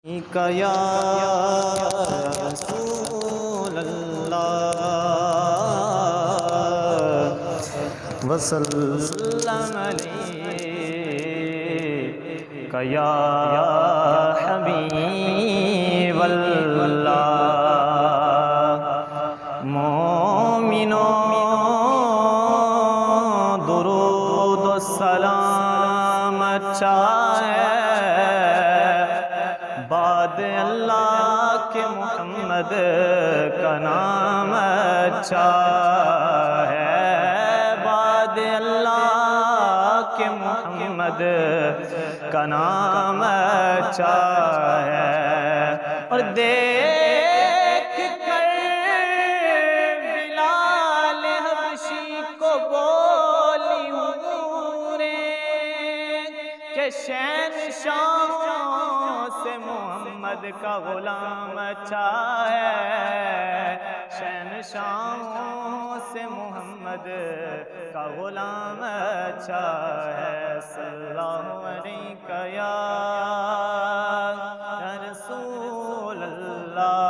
یا رسول اللہ وسلم علیک یا حبیب اللہ مومنوں درود و سلام اچھا بعد اللہ کے محمد کا نام اچھا ہے، بعد اللہ کے محمد کا نام اچھا ہے۔ اور دیکھ کر بلال حبشی کو بولی حوریں کہ شہنشاہوں سے محمد کا غلام اچھا ہے، شہنشاہوں سے محمد کا غلام اچھا ہے۔ صلی اللہ علیہ یا رسول اللہ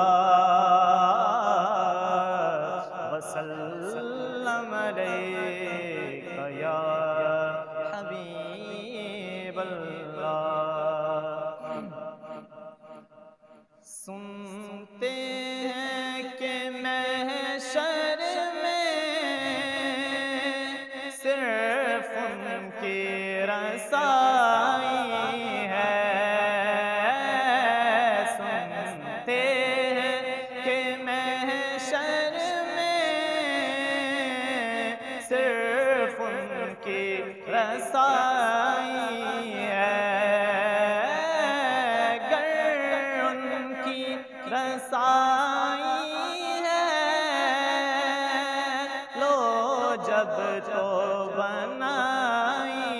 وسلم علیک یا حبیب اللہ۔ سنتے ہیں کہ محشر میں صرف ان کی رسائی ہے، سنتے ہیں کہ محشر میں صرف ان کی رسائی ہے، رسائی ہے لو جب تو بنائی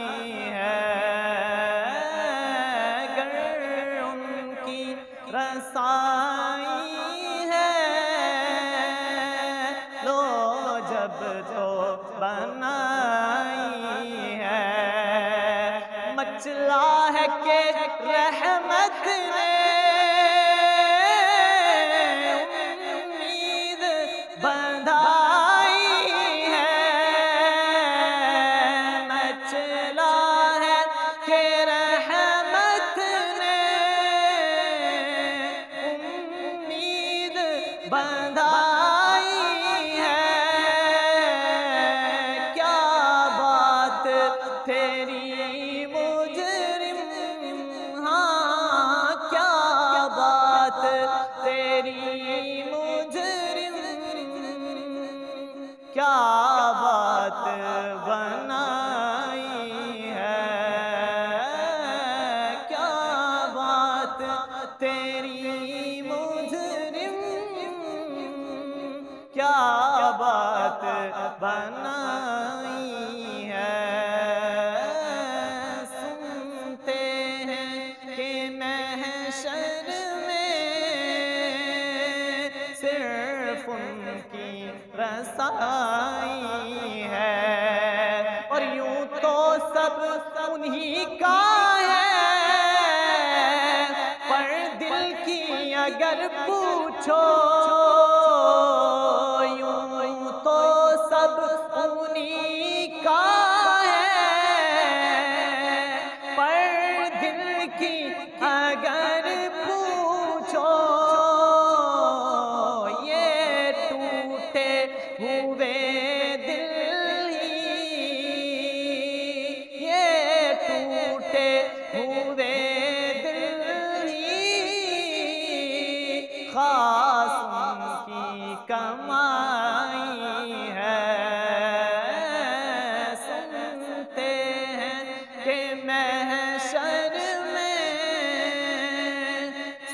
ہے، گر ان کی رسائی ہے لو جب تو بنائی ہے، مچلا ہے کہ رحمت نے بندائی ہے، کیا بات تیری مجرم، ہاں کیا بات تیری مجرم، کیا بات بنائی ہے، کیا بات تیری مجرم، کیا بات بنائی ہے۔ سنتے ہیں کہ محشر میں صرف ان کی رسائی ہے، اور یوں تو سب انہی کا ہے، پر دل کی اگر پوچھو انہی کا ہے، پر دل کی اگر پوچھو یہ ٹوٹے ہوئے دل ہی، یہ ٹوٹے ہوئے دل ہی خاص ان کی کمائی ہے، محشر میں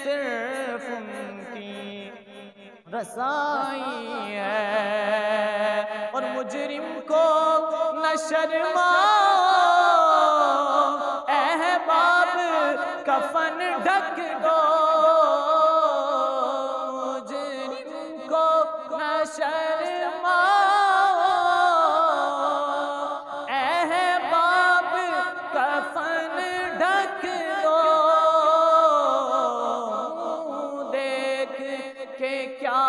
صرف ان کی رسائی ہے، اور مجرم کو نہ شرماؤ احباب کفن ڈھک دو، مجرم کو نہ شرماؤ احباب کفن ڈھک دو، کیا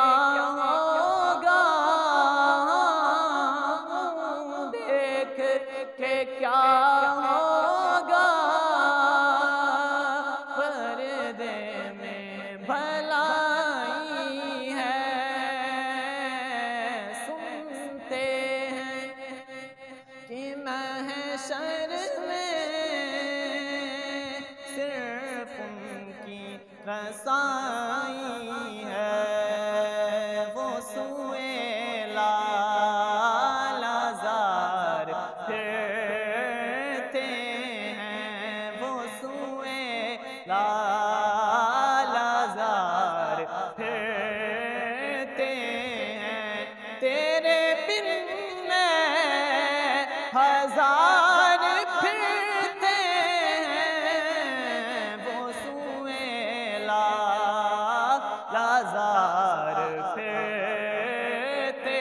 ہوگا، دیکھ کے کیا ہوگا، پردے میں بھلائی ہے، سنتے ہیں کہ محشر میں صرف ان کی رسائی ہے، وہ سوئے لالازار پھرتے ہیں، وہ سوئے لالازار پھرتے ہیں، تیرے بن میں ہزار پھرتے ہیں، وہ سوئے لالازار پھرتے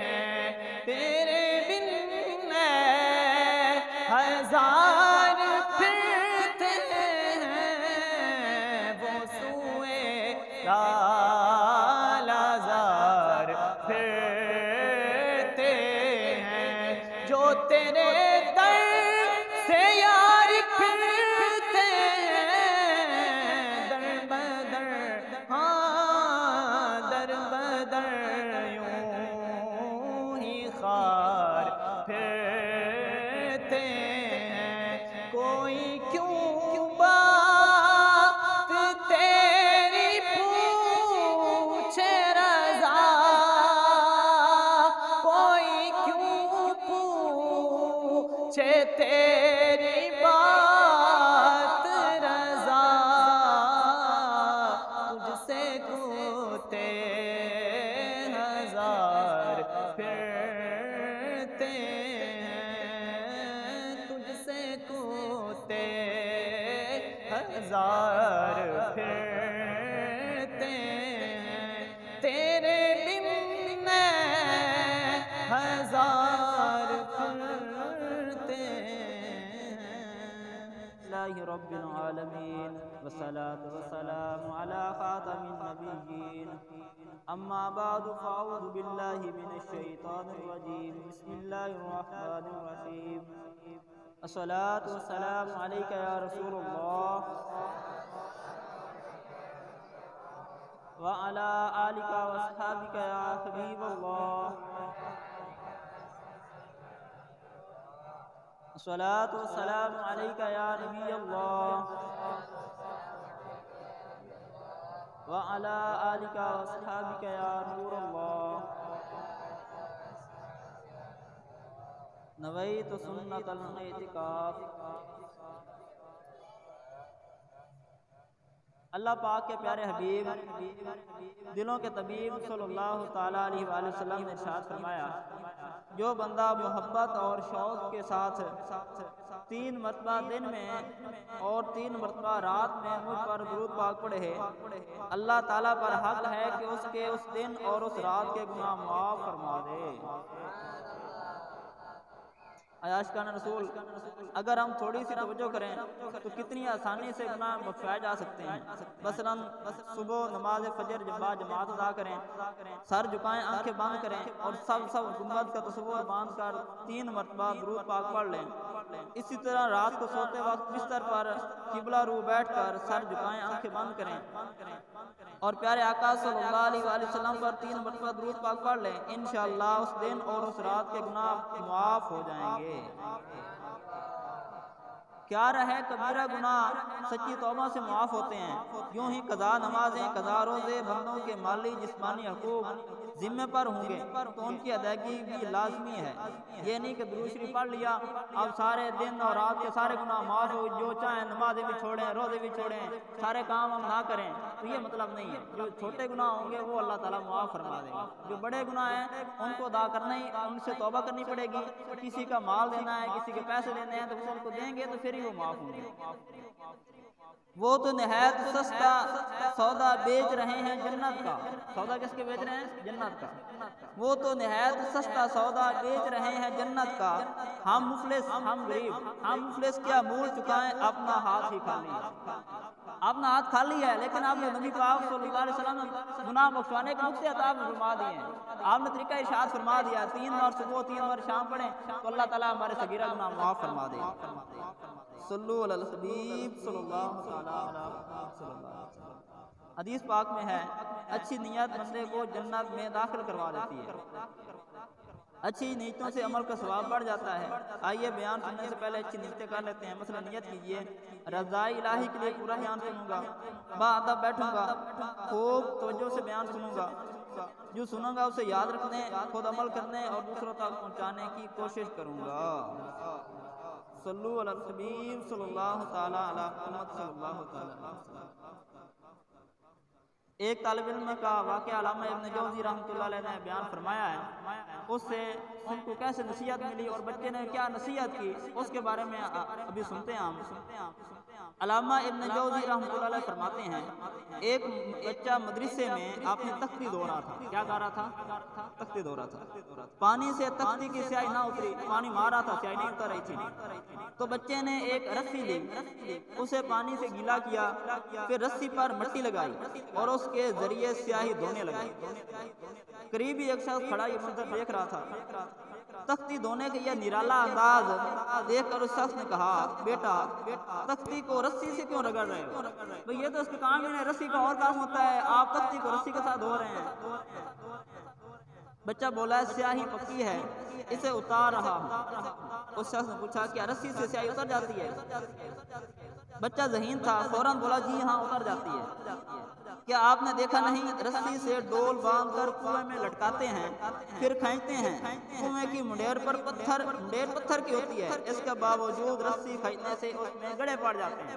ہیں، تیرے بن میں ہزار پھرتے ہیں، وہ سوئے لالازار پھرتے ہیں، جو تیرے در سے یار پھرتے ہیں، در بدر، ہاں در بدر یوں ہی خار پھرتے ہیں، کوئی کیوں بات تیری پوچھے رضا، کوئی کیوں پوچھے تیری بات رضا، تجھ سے کوتے ہزار پھرتے ہیں، تجھ سے کوتے ہزار پھرتے ہیں، تیرے بن میں ہزار پھرتے ہیں۔ اللہ رب العالمین والصلاة والسلام على خاتم النبیین، اما بعد فاعوذ باللہ من الشیطان الرجیم، بسم اللہ الرحمن الرحیم، الصلاة والسلام علیک یا رسول اللہ وعلى آلک واصحابک یا حبیب اللہ، الصلاة والسلام علیک یا نبی اللہ وعلى آلک واصحابک یا نور اللہ، نویت سنت الاعتکاف۔ اللہ پاک کے پیارے حبیب دلوں کے طبیب صلی اللہ تعالیٰ علیہ وآلہ وسلم نے ارشاد فرمایا، جو بندہ محبت اور شوق کے ساتھ 3 مرتبہ دن میں اور 3 مرتبہ رات میں مجھ پر درود پاک پڑھے ہے، اللہ تعالیٰ پر حق ہے کہ اس کے اس دن اور اس رات کے گناہ معاف فرما دے۔ عاشقان رسول، اگر ہم تھوڑی سی توجہ کریں تو کتنی آسانی سے گناہ بخشائے جا سکتے ہیں۔ مثلاً صبح نماز فجر جماعت ادا کریں، سر جھکائیں، آنکھیں بند کریں اور سب گنبد کا تصور باندھ کر 3 مرتبہ درود پاک پڑھ لیں۔ اسی طرح رات کو سوتے وقت بستر پر قبلہ رو بیٹھ کر سر جھکائیں، آنکھیں بند کریں اور پیارے آقا صلی اللہ علیہ وآلہ وسلم پر 3 مرتبہ درود پاک پڑھ لیں، انشاءاللہ اس دن اور اس رات کے گناہ معاف ہو جائیں گے۔ کیا رہے کبیرہ گناہ سچی توبہ سے معاف ہوتے ہیں، یوں ہی قضا نمازیں، قضا روزے، بندوں کے مالی جسمانی حقوق ذمہ پر ہوں گے تو ان کی ادائیگی بھی لازمی ہے۔ یہ نہیں کہ درود شریف پڑھ لیا اب سارے دن اور رات کے سارے گناہ معاف ہو، جو چاہیں نمازیں بھی چھوڑیں، روزے بھی چھوڑیں، سارے کام ہم نہ کریں، تو یہ مطلب نہیں ہے۔ جو چھوٹے گناہ ہوں گے وہ اللہ تعالیٰ معاف فرما دے گا، جو بڑے گناہ ہیں ان کو ادا کرنا ہی، ان سے توبہ کرنی پڑے گی۔ کسی کا مال دینا ہے، کسی کے پیسے دینے ہیں تو وہ ان کو دیں گے تو پھر ہی وہ معاف ہوں گے۔ وہ تو نہایت سستا سودا بیچ رہے ہیں جنت کا۔ سودا کس کے بیچ رہے ہیں؟ جنت کا۔ وہ تو نہایت سستا سودا بیچ رہے ہیں جنت کا، ہم مفلس ہم غریب، ہم مفلس کیا مول چکائیں اپنا ہاتھ ہی خالی۔ آپ نے ہاتھ خالی ہے، لیکن آپ نے نبی پاک صلی اللہ علیہ وسلم نے گناہ بخشوانے کے نقطے عطا فرما دیے ہیں۔ آپ نے طریقہ ارشاد فرما دیا 3 بار صبح 3 بار شام پڑھیں تو اللہ تعالیٰ ہمارے صغیرہ گناہ معاف فرما دے۔ صلو علی الحبیب صلی اللہ تعالیٰ علیہ وسلم۔ حدیث پاک میں ہے اچھی نیت بندے کو جنت میں داخل کروا دیتی ہے، اچھی نیتوں سے عمل کا ثواب بڑھ جاتا ہے۔ آئیے بیان سننے سے پہلے اچھی نیتیں کر لیتے ہیں۔ مثلا نیت کیجئے رضائی الہی کے لیے پورا بیان سنوں گا، باادب بیٹھوں گا، خوب توجہ سے بیان سنوں گا، جو سنوں گا اسے یاد رکھنے، خود عمل کرنے اور دوسروں تک پہنچانے کی کوشش کروں گا۔ صلو علی الحبیب صلی اللہ تعالیٰ علی محمد صلی اللہ تعالیٰ علیہ وسلم۔ ایک طالب علم کا واقعہ علامہ ابن جوزی رحمۃ اللہ علیہ نے بیان فرمایا ہے، اس سے ان کو کیسے نصیحت ملی اور بچے نے کیا نصیحت کی اس کے بارے میں ابھی سنتے ہیں ہم۔ علامہ ابن جوزی رحمۃ اللہ علیہ فرماتے ہیں ایک بچہ مدرسے میں اپنی تختی دھو رہا تھا۔ کیا کر رہا تھا؟ تختی دھو رہا تھا۔ پانی سے تختی کی سیاہی نہ اتری، پانی مار رہا تھا، سیاہی نہیں اتر رہی تھی۔ تو بچے نے ایک رسی لی، اسے پانی سے گیلا کیا، پھر رسی پر مٹی لگائی اور اس کے ذریعے سیاہی دھونے لگا۔ قریب ہی ایک شخص کھڑا یہ منظر دیکھ رہا تھا۔ تختی دھونے کا یہ نرالا انداز دیکھ کر اس شخص نے کہا بیٹا تختی کو رسی سے کیوں رگڑ رہے ہو؟ بھئی یہ تو اس کا کام ہی نہیں، رسی کا اور کام ہوتا ہے، آپ تختی کو رسی کے ساتھ دھو رہے ہیں۔ بچہ بولا سیاہی پکی ہے، اسے اتار رہا ہوں۔ اس شخص نے پوچھا کیا رسی سے سیاہی اتر جاتی ہے؟ بچہ ذہین تھا، فوراً بولا جی ہاں اتر جاتی ہے۔ کیا آپ نے دیکھا نہیں رسی سے ڈول باندھ کر کنویں میں لٹکاتے ہیں، پھر کھینچتے ہیں، کنویں کی منڈیر پر پتھر کی ہوتی ہے، اس کے باوجود رسی کھینچنے سے اس میں گڑھے پڑ جاتے ہیں۔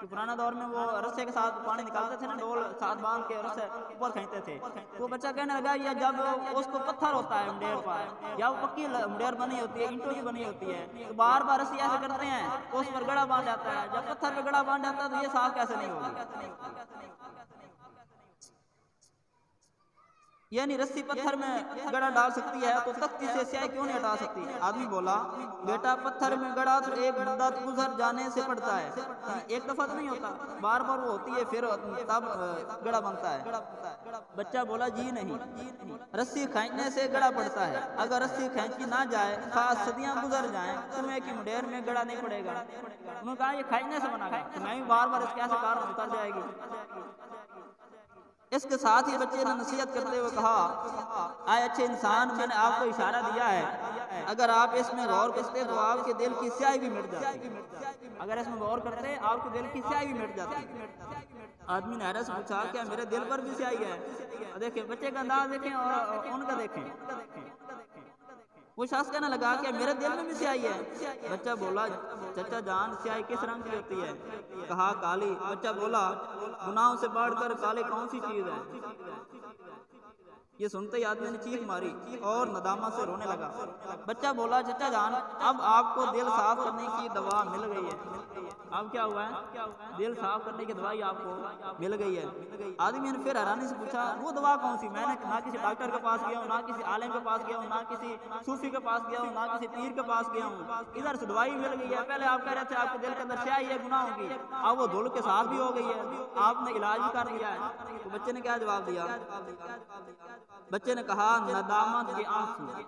پرانا دور میں وہ رسے کے ساتھ پانی نکالتے تھے نا، ڈول ساتھ باندھ کے رسے اوپر کھینچتے تھے۔ وہ بچہ کہنے لگا یہ جب اس کو پتھر ہوتا ہے منڈیر پر، یا وہ پکی منڈیر بنی ہوتی ہے، اینٹوں کی بنی ہوتی ہے، تو بار بار رسی ایسے کرتے ہیں اس پر گڑھا باندھ جاتا ہے۔ جب پتھر پہ گڑھا باندھ جاتا ہے تو یہ صاف کیسے نہیں ہوگی؟ یعنی رسی پتھر میں گڑھا ڈال سکتی ہے تو تختی سے سیاہی کیوں نہیں ہٹا سکتی؟ آدمی بولا بیٹا پتھر میں گڑھا تو ایک مدت گزر جانے سے پڑتا ہے، ایک دفعہ تو نہیں ہوتا، بار بار وہ ہوتی ہے پھر تب گڑھا بنتا ہے۔ بچہ بولا جی نہیں، رسی کھینچنے سے گڑھا پڑتا ہے، اگر رسی کھینچی نہ جائے خاص صدیاں گزر جائیں کنویں کی منڈیر میں گڑھا نہیں پڑے گا۔ انہوں نے کہا یہ کھینچنے سے بنا ہے تو میں بھی بار بار اس کے ایسے کار اتر جائے گی۔ اس کے ساتھ ہی بچے نے نصیحت کرتے ہوئے کہا آئے اچھے انسان میں نے آپ کو اشارہ دیا ہے، اگر آپ اس میں غور کرتے تو آپ کے دل کی سیاہی بھی مٹ جاتی، اگر اس میں غور کرتے آپ کے دل کی سیاہی بھی مٹ جاتی۔ آدمی نے حیرت سے پوچھا کیا میرے دل پر بھی سیاہی ہے؟ دیکھیں بچے کا انداز دیکھیں اور ان کا دیکھیں۔ وہ شخص کہنے لگا کہ میرے دل میں بھی سیاہی ہے۔ بچہ بولا چچا جان سیاہی کس رنگ کی ہوتی ہے؟ کہا کالی۔ بچہ بولا گناہوں سے بڑھ کر کالی کون سی چیز ہے؟ یہ سنتے ہی آدمی نے چیخ ماری اور ندامت سے رونے لگا۔ بچہ بولا چچا جان اب آپ کو دل صاف کرنے کی دوا مل گئی ہے۔ اب کیا ہوا ہے؟ دل صاف کرنے کی دوائی آپ کو مل گئی ہے۔ آدمی نے پھر حیرانی سے پوچھا وہ دوا کون سی؟ میں نے نہ کسی ڈاکٹر کے پاس گیا ہوں، نہ کسی عالم کے پاس گیا ہوں، نہ کسی صوفی کے پاس گیا ہوں، نہ کسی پیر کے پاس گیا ہوں، ادھر سے دوائی مل گئی ہے۔ پہلے آپ کہہ رہے تھے آپ کے دل کے اندر سیاہی ہے گناہوں کی، اب وہ دھل کے صاف بھی ہو گئی ہے، آپ نے علاج بھی کر دیا ہے۔ تو بچے نے کیا جواب دیا؟ بچے نے کہا ندامت کے آنسو۔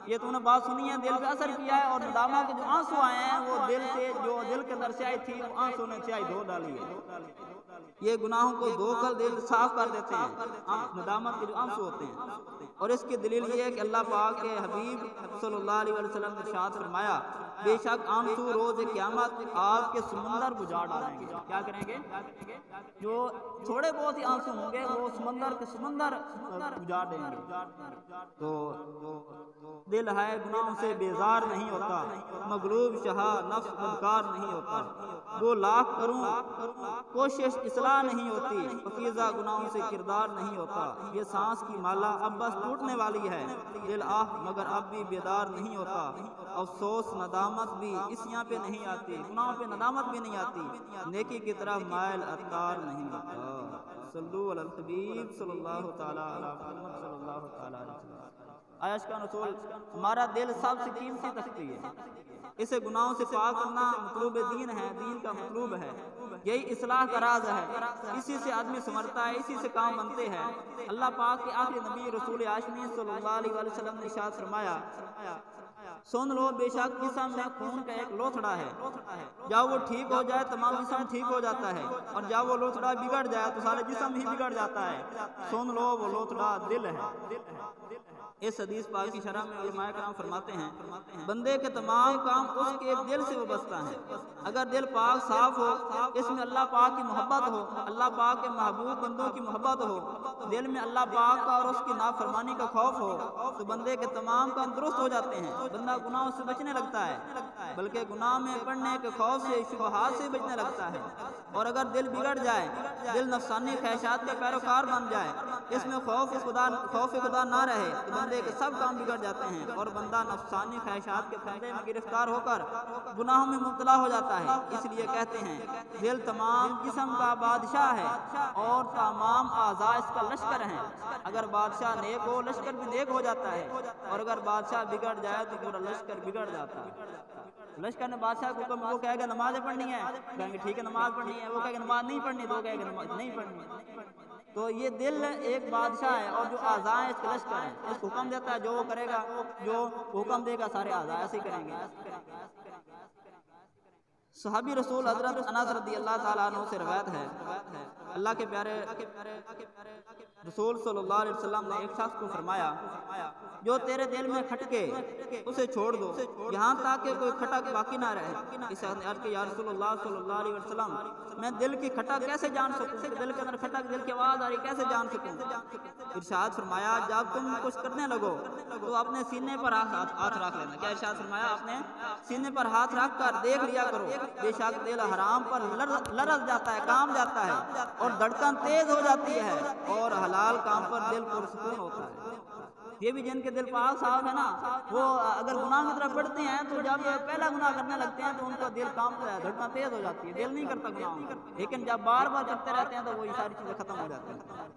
یہ تم نے بات سنی ہے، دل پہ اثر کیا ہے، اور ندامت کے جو آنسو آئے ہیں وہ دل سے جو دل کے اندر سیاہی تھی وہ آنسو نے سیاہی دھو ڈالی ہے۔ یہ گناہوں کو دھو کر دل صاف کر دیتے ہیں، ندامت کے جو آنسو ہوتے ہیں۔ اور اس کی دلیل یہ ہے کہ اللہ پاک کے حبیب صلی اللہ علیہ وسلم نے ارشاد فرمایا بے شک آنسو روز قیامت آپ کے سمندر بجھا ڈالیں گے۔ کیا کریں گے؟ جو تھوڑے بہت ہی آنسو ہوں گے وہ سمندر کے سمندر بجھا دیں گے۔ تو دل ہے گناہوں سے بیزار نہیں ہوتا، مغلوب شہا نفس بدکار نہیں ہوتا، دو لاکھ کروں کوشش اصلاح نہیں ہوتی، پاکیزہ گناہوں سے کردار نہیں ہوتا، یہ سانس کی مالا اب بس ٹوٹنے والی ہے، دل آہ مگر اب بھی بیدار نہیں ہوتا، افسوس ندامت بھی اس یہاں پہ نہیں آتی، گناہوں پہ ندامت بھی نہیں آتی، نیکی کی طرف مائل اتار نہیں ہوتا۔ صلو علی الحبیب صلی اللہ تعالیٰ علیہ محمد صلی اللہ تعالیٰ علیہ وسلم۔ عائش کا رسول ہمارا دل سب سے قیمتی تختی ہے، اسے گناہوں سے پاک کرنا مطلوب دین ہے، دین کا مطلوب ہے۔ یہی اصلاح کا راز ہے، اسی سے آدمی سنورتا ہے، اسی سے کام بنتے ہیں۔ اللہ پاک کے آخری نبی رسول ہاشمی صلی اللہ علیہ وسلم نے ارشاد فرمایا، سن لو بے شک جسم میں خون کا ایک لوتھڑا ہے، جب وہ ٹھیک ہو جائے تمام جسم ٹھیک ہو جاتا ہے، اور جب وہ لوتھڑا بگڑ جائے تو سارے جسم ہی بگڑ جاتا ہے۔ سن لو وہ لوتھڑا دل ہے۔ اس حدیث پاک کی شرح میں علماء کرام فرماتے ہیں بندے کے تمام کام اس کے دل سے وابستہ ہیں۔ اگر دل پاک صاف ہو، اس میں اللہ پاک کی محبت ہو، اللہ پاک کے محبوب بندوں کی محبت ہو، دل میں اللہ پاک کا اور اس کی نافرمانی کا خوف ہو، تو بندے کے تمام کام درست ہو جاتے ہیں، بندہ گناہوں سے بچنے لگتا ہے، بلکہ گناہ میں پڑنے کے خوف سے، شبہات سے بچنے لگتا ہے۔ اور اگر دل بگڑ جائے، دل نفسانی خواہشات کا پیروکار بن جائے، اس میں خوف خدا نہ رہے، تو بندے کے سب کام بگڑ جاتے ہیں، اور بندہ نفسانی خواہشات کے پھندے میں گرفتار ہو کر گناہوں میں مبتلا ہو جاتا ہے۔ اس لیے کہتے ہیں دل تمام جسم کا بادشاہ ہے اور تمام اعضاء اس کا لشکر ہیں۔ اگر بادشاہ نیک ہو، لشکر بھی نیک ہو جاتا ہے، اور اگر بادشاہ بگڑ جائے تو پورا لشکر بگڑ جاتا ہے۔ لشکر نے بادشاہ کو حکم، وہ کہے گا نمازیں پڑھنی ہے، کہیں گے ٹھیک ہے نماز پڑھنی ہے، وہ کہے گا نماز نہیں پڑھنی، تو وہ کہے گا نماز نہیں پڑھنی۔ تو یہ دل ایک بادشاہ ہے، اور جو اعضاء ہیں اس کے لشکر ہیں، اس کو حکم دیتا ہے، جو وہ کرے گا، جو حکم دے گا سارے اعضاء ایسے ہی کریں گے۔ صحابی رسول حضرت انس رضی اللہ تعالیٰ عنہ سے روایت ہے، اللہ کے پیارے رسول صلی اللہ علیہ وسلم نے ایک شخص کو فرمایا، جو تیرے دل میں کھٹکے اسے چھوڑ دو، یہاں تک کہ کوئی کھٹک باقی نہ رہے۔ اس نے عرض کیا، یا رسول اللہ صلی اللہ علیہ وسلم، میں دل کی کھٹک کیسے جان سکوں کہ دل کے اندر کھٹک، دل کی آواز آ رہی کیسے جان سکوں؟ ارشاد فرمایا، جب تم کچھ کرنے لگو تو اپنے سینے پر ہاتھ رکھ لینا۔ کیا ارشاد فرمایا؟ اپنے سینے پر ہاتھ رکھ کر دیکھ لیا کرو، بے شک دل حرام پر لرز جاتا ہے، کام جاتا ہے، اور دھڑکن تیز ہو جاتی ہے، اور حلال کام پر دل پرسکون ہوتا ہے۔ یہ بھی جن کے دل پاک صاف ہے نا، وہ اگر گناہ کی طرف بڑھتے ہیں تو جب پہلا گناہ کرنے لگتے ہیں تو ان کا دل کانپتا ہے، دھڑکن تیز ہو جاتی ہے، دل نہیں کرتا گناہ، لیکن جب بار بار کرتے رہتے ہیں تو وہی ساری چیزیں ختم ہو جاتی ہیں۔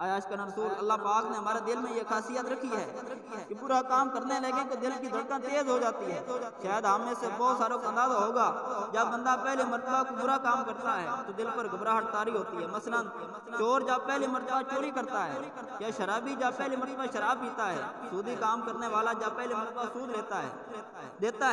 عاشق رسول اللہ پاک نے ہمارے دل میں یہ خاصیت رکھی ہے کہ پورا کام کرنے لگے تو دل کی دھڑکن تیز ہو جاتی ہے۔ شاید ہم میں سے بہت ساروں کو اندازہ ہوگا، جب بندہ پہلے مرتبہ کو برا کام کرتا ہے تو دل پر گھبراہٹ طاری ہوتی ہے۔ مثلا چور جب پہلی مرتبہ چوری کرتا ہے، یا شرابی جب پہلی مرتبہ شراب پیتا ہے، سودی کام کرنے والا جب پہلی مرتبہ سود دیتا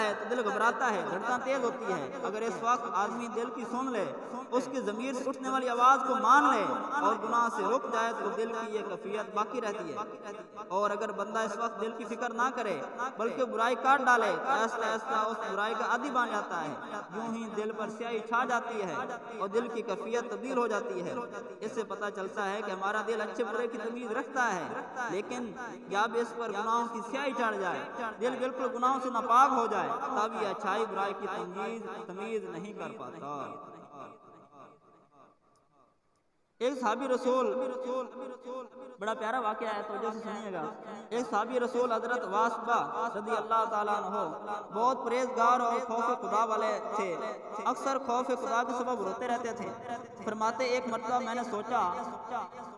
ہے تو دل گھبراتا ہے، دھڑکن تیز ہوتی ہے۔ اگر اس وقت آدمی دل کی سن لے، اس کی ضمیر سے اٹھنے والی آواز کو مان لے اور گناہ سے رک جائے تو دل کی یہ کیفیت باقی رہتی ہے۔ اور اگر بندہ اس وقت دل کی فکر نہ کرے بلکہ برائی کاٹ ڈالے تو آہستہ آہستہ اس برائی کا عادی بن جاتا ہے، یوں ہی دل پر سیاہی چھا جاتی ہے اور دل کی کیفیت تبدیل ہو جاتی ہے۔ اس سے پتہ چلتا ہے کہ ہمارا دل اچھے برے کی تمیز رکھتا ہے، لیکن جب اس پر گناہوں کی سیاہی چڑھ جائے، دل بالکل گناہوں سے ناپاک ہو جائے، تب یہ اچھائی برائی کی تمیز نہیں کر پاتا۔ ایک صحابی رسول، بڑا پیارا واقعہ ہے، توجہ سے سنیے گا۔ ایک صحابی رسول حضرت واسبہ رضی اللہ تعالیٰ عنہ بہت پرہیزگار اور خوف خدا والے تھے، اکثر خوف خدا کے سبب روتے رہتے تھے۔ فرماتے، ایک مرتبہ میں نے سوچا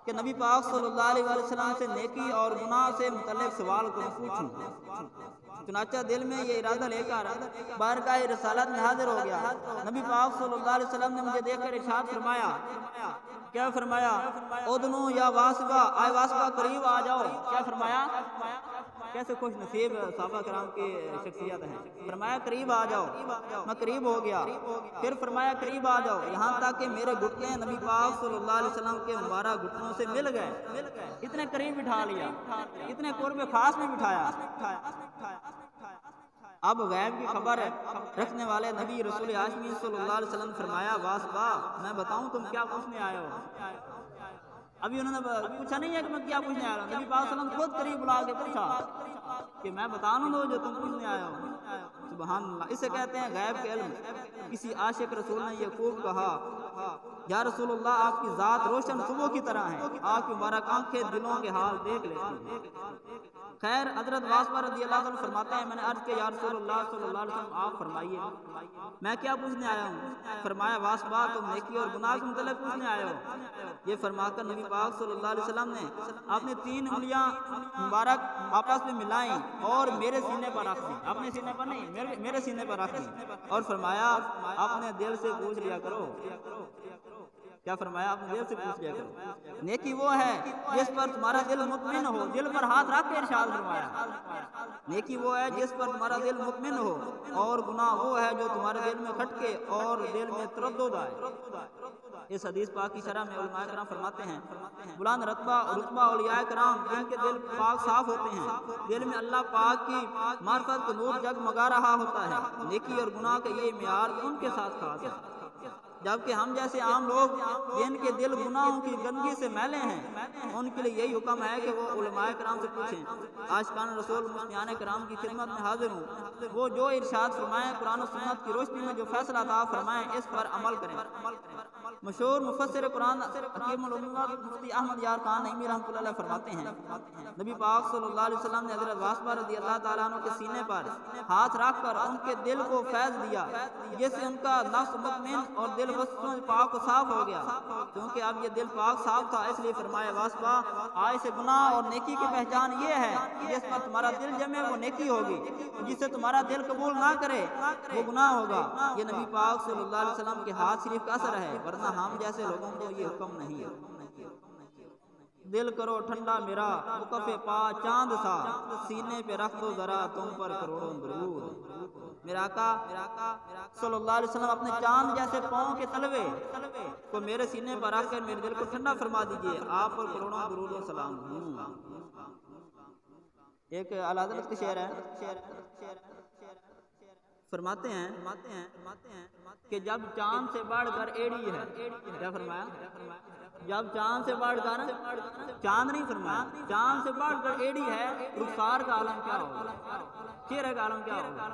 کہ نبی پاک صلی اللہ علیہ وسلم سے نیکی اور گناہ سے متعلق سوال کو پوچھوں۔ چنانچہ دل میں یہ ارادہ لے کر بارگاہ رسالت میں حاضر ہو گیا۔ نبی پاک صلی اللہ علیہ وسلم نے مجھے دیکھ کر ارشاد فرمایا، کیا فرمایا؟ ادنو یا واسبہ، آئے واسبہ قریب آ جاؤ۔ کیا فرمایا؟ کیسے خوش نصیب صحابہ کرام کی شخصیت ہے۔ فرمایا قریب آ جاؤ، میں قریب ہو گیا۔ پھر فرمایا قریب آ جاؤ، یہاں تک کہ میرے گھٹنے نبی پاک صلی اللہ علیہ وسلم کے مبارک گھٹنوں سے مل گئے، اتنے قریب بٹھا لیا، اتنے قرب خاص میں بٹھایا۔ اب غیب کی خبر رکھنے والے نبی رسول ہاشمی صلی اللہ علیہ وسلم فرمایا، واسبہ میں بتاؤں تم کیا پوچھنے آئے ہو؟ ابھی انہوں نے پوچھا نہیں ہے کہ میں کیا پوچھنے آیا ہوں، نبی پاک صلی اللہ علیہ وسلم خود قریب بلا کے پوچھا کہ میں بتانا دو جو تم پوچھنے آئے ہو۔ سبحان اللہ، اسے کہتے ہیں غیب کے علم۔ کسی عاشق رسول نے یہ خوب کہا، یا رسول اللہ آپ کی ذات روشن صبح کی طرح ہے، آپ کی مبارک آنکھیں دلوں کے حال دیکھ لیتی ہیں۔ خیر حضرت واسطہ رضی اللہ عنہ فرماتے ہیں میں نے عرض کیا یا رسول اللہ صلی اللہ علیہ وسلم آپ فرمائیے میں کیا پوچھنے آیا ہوں؟ فرمایا واسطہ تم نیکی اور گناہ کے متعلق پوچھنے آئے ہو؟ یہ فرما کر نبی پاک صلی اللہ علیہ وسلم نے اپنی 3 انگلیاں مبارک آپس میں ملائیں اور میرے سینے پر رکھ دی، اپنے سینے پر نہیں میرے سینے پر رکھ دی، اور فرمایا اپنے دل سے پوچھ لیا کرو، کیا فرمایا اپنے دل سے پوچھ لیا کرو، نیکی وہ ہے جس پر تمہارا دل مطمئن ہو، دل پر ہاتھ رکھ کے ارشاد فرمایا نیکی وہ ہے جس پر تمہارا دل مطمئن ہو، اور گناہ وہ ہے جو تمہارے دل میں کھٹکے اور دل میں تردد آئے۔ اس حدیث پاک کی شرح میں علماء کرام فرماتے ہیں بلند رتبہ اولیاء کرام جن کے دل پاک صاف ہوتے ہیں، دل میں اللہ پاک کی معرفت کا نور جگمگا رہا ہوتا ہے، نیکی اور گناہ کا یہ معیار ان کے ساتھ خاص ہے، جبکہ ہم جیسے عام لوگ جن کے دل گناہوں کی گندگی سے میلے ہیں ان کے لیے یہی حکم ہے کہ وہ علماء کرام سے پوچھیں۔ عاشقان رسول مستیان کرام کی خدمت میں حاضر ہوں، وہ جو ارشاد فرمائیں قرآن و سنت کی روشنی میں جو فیصلہ عطا فرمائیں اس پر عمل کریں۔ مشہور مفسر قرآن حکیم الامت مفتی احمد یار خان نعیمی رحمۃ اللہ علیہ فرماتے ہیں نبی پاک صلی اللہ علیہ وسلم نے حضرت واسطہ رضی اللہ تعالیٰ عنہ کے سینے پر ہاتھ رکھ کر ان کے دل کو فیض دیا، جس سے ان کا نفس مطمئن اور دل وسطوں پاک و صاف ہو گیا، کیونکہ اب یہ دل پاک صاف تھا، اس لیے فرمایا واسطہ آج سے گناہ اور نیکی کی پہچان یہ ہے جس پر تمہارا دل جمے وہ نیکی ہوگی، جس سے تمہارا دل قبول نہ کرے وہ گناہ ہوگا۔ یہ نبی پاک صلی اللہ علیہ وسلم کے ہاتھ شریف کا اثر ہے، ورنہ ہم جیسے لوگوں کو یہ حکم نہیں ہے۔ دل کرو ٹھنڈا میرا مکف پا چاند سا، سینے پہ رکھ دو ذرا تم پر کروڑوں درود۔ میرا آقا صلی اللہ علیہ وسلم اپنے چاند جیسے پاؤں کے تلوے کو میرے سینے پر رکھ کر میرے دل کو ٹھنڈا فرما دیجئے، آپ پر کروڑوں درود و سلام ہوں۔ ایک اعلیٰ حضرت کا شعر ہے، فرماتے ہیں کہ جب چاند سے بڑھ کر ایڑی ہے، کیا فرمایا؟ جب چاند سے بڑھ کر چاند نہیں فرمایا، چاند سے بڑھ کر ایڑی ہے، رخسار کا عالم کیا ہوگا، چہرے کا عالم کیا ہوگا۔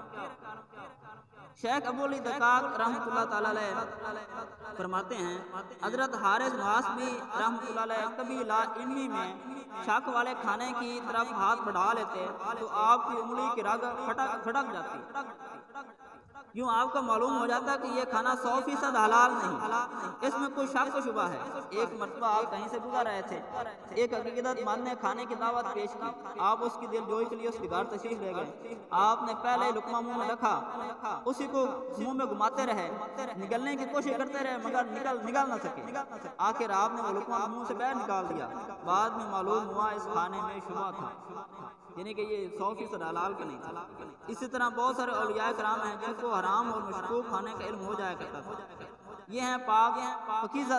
شیخ ابو علی دقاق رحمۃ اللہ تعالی علیہ فرماتے ہیں حضرت حارث محاسبی رحمۃ اللہ علیہ کبھی لا علمی میں شک والے کھانے کی طرف ہاتھ بڑھا لیتے تو آپ کی انگلی کی رگ کھٹک جاتی، یوں آپ کو معلوم ہو جاتا کہ یہ کھانا 100% حلال نہیں، اس میں کوئی شک و شبہ ہے۔ ایک مرتبہ آپ کہیں سے گزر رہے تھے، ایک عقیدت مند نے کھانے کی دعوت پیش کی، آپ اس کی دل جوئی کے لیے اس کے گھر تشریف لے گئے، آپ نے پہلے لقمہ منہ میں رکھا، اسی کو منہ میں گھماتے رہے، نگلنے کی کوشش کرتے رہے مگر نگل نہ سکے، آخر آپ نے وہ لقمہ منہ سے باہر نکال دیا، بعد میں معلوم ہوا اس کھانے میں شبہ تھا، یعنی کہ یہ 100% حلال کا نہیں تھا۔ اسی طرح بہت سارے اولیاء کرام ہیں جن کو حرام اور مشکوک کھانے کا علم ہو جایا کرتا تھا۔ یہ ہیں پاک پاکیزہ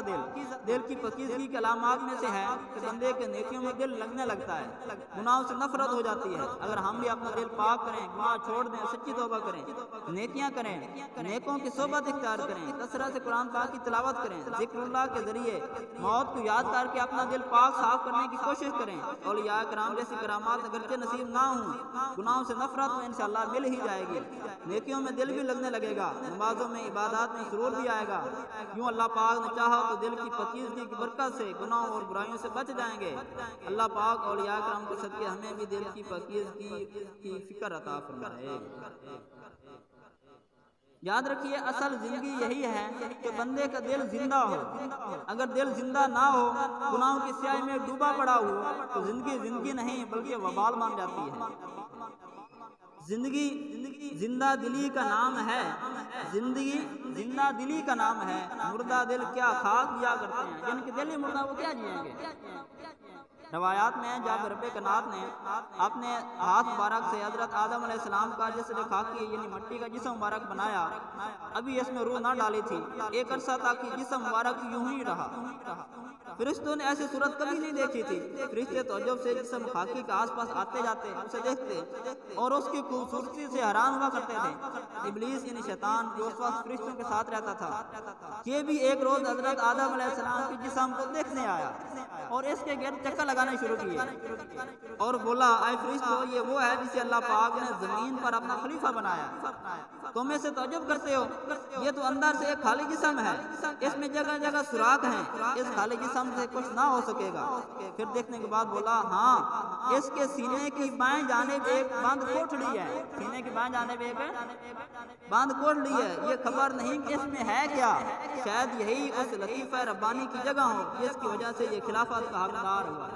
دل کی پاکیزگی کے علامات میں سے ہے کہ بندے کے نیکیوں میں دل لگنے لگتا ہے، گناہوں سے نفرت ہو جاتی ہے۔ اگر ہم بھی اپنا دل پاک کریں، گناہ چھوڑ دیں، سچی توبہ کریں، نیکیاں کریں، نیکوں کی صحبت اختیار کریں، کثرت سے قرآن پاک کی تلاوت کریں، ذکر اللہ کے ذریعے موت کو یاد کر کے اپنا دل پاک صاف کرنے کی کوشش کریں، اولیاء کرام جیسی کرامات اگرچہ نصیب نہ ہوں، گناہوں سے نفرت میں انشاءاللہ مل ہی جائے گی، نیکیوں میں دل بھی لگنے لگے گا، نمازوں میں عبادات میں سرور بھی آئے گا۔ یوں اللہ پاک نے چاہا تو دل کی پاکیزگی کی برکت سے گناہوں اور برائیوں سے بچ جائیں گے۔ اللہ پاک اولیاء کرام کے صدقے ہمیں بھی دل کی پاکیزگی کی فکر عطا فرمائے۔ یاد رکھیے اصل زندگی یہی ہے کہ بندے کا دل زندہ ہو، اگر دل زندہ نہ ہو، گناہوں کی سیاہی میں ڈوبا پڑا ہو تو زندگی نہیں بلکہ وبال مان جاتی ہے۔ زندگی زندہ دلی کا نام ہے، زندگی زندہ دلی کا نام ہے، مردہ دل کیا خاک جیا کرتے ہیں، جن کے دل ہی مردہ وہ کیا جئیں گے۔ روایات میں جب رب کائنات نے اپنے ہاتھ مبارک سے حضرت آدم علیہ السلام کا جسد خاکی یعنی مٹی کا جسم مبارک بنایا، ابھی اس میں روح نہ ڈالی تھی، ایک عرصہ تک یہ جسم مبارک یوں ہی رہا۔ فرشتوں نے ایسی صورت کبھی نہیں دیکھی تھی، فرشتے تعجب سے جسم خاکی کے آس پاس آتے جاتے اسے دیکھتے اور اس کی خوبصورتی سے حیران ہوا کرتے تھے۔ ابلیس یعنی شیطان جو اس وقت فرشتوں کے ساتھ رہتا تھا، یہ بھی ایک روز حضرت آدم علیہ السلام کے جسم کو دیکھنے آیا اور اس کے گرد چکر لگانے شروع کیے اور بولا اے فرشتوں، یہ وہ ہے جسے اللہ پاک نے زمین پر اپنا خلیفہ بنایا، تم اسے تعجب کرتے ہو، یہ تو اندر سے ایک خالی جسم ہے، اس میں جگہ جگہ سوراخ ہیں، اس خالی جسم ان سے کچھ نہ ہو سکے گا۔ پھر دیکھنے کے بعد بولا ہاں اس کے سینے کی بائیں جانب ایک بند کوٹڑی ہے، سینے کی بائیں جانب ایک بند کوٹڑی ہے، یہ خبر نہیں کہ اس میں ہے کیا، شاید یہی اس لطیفہ ربانی کی جگہ ہو جس کی وجہ سے یہ خلافت کا حقدار ہوا۔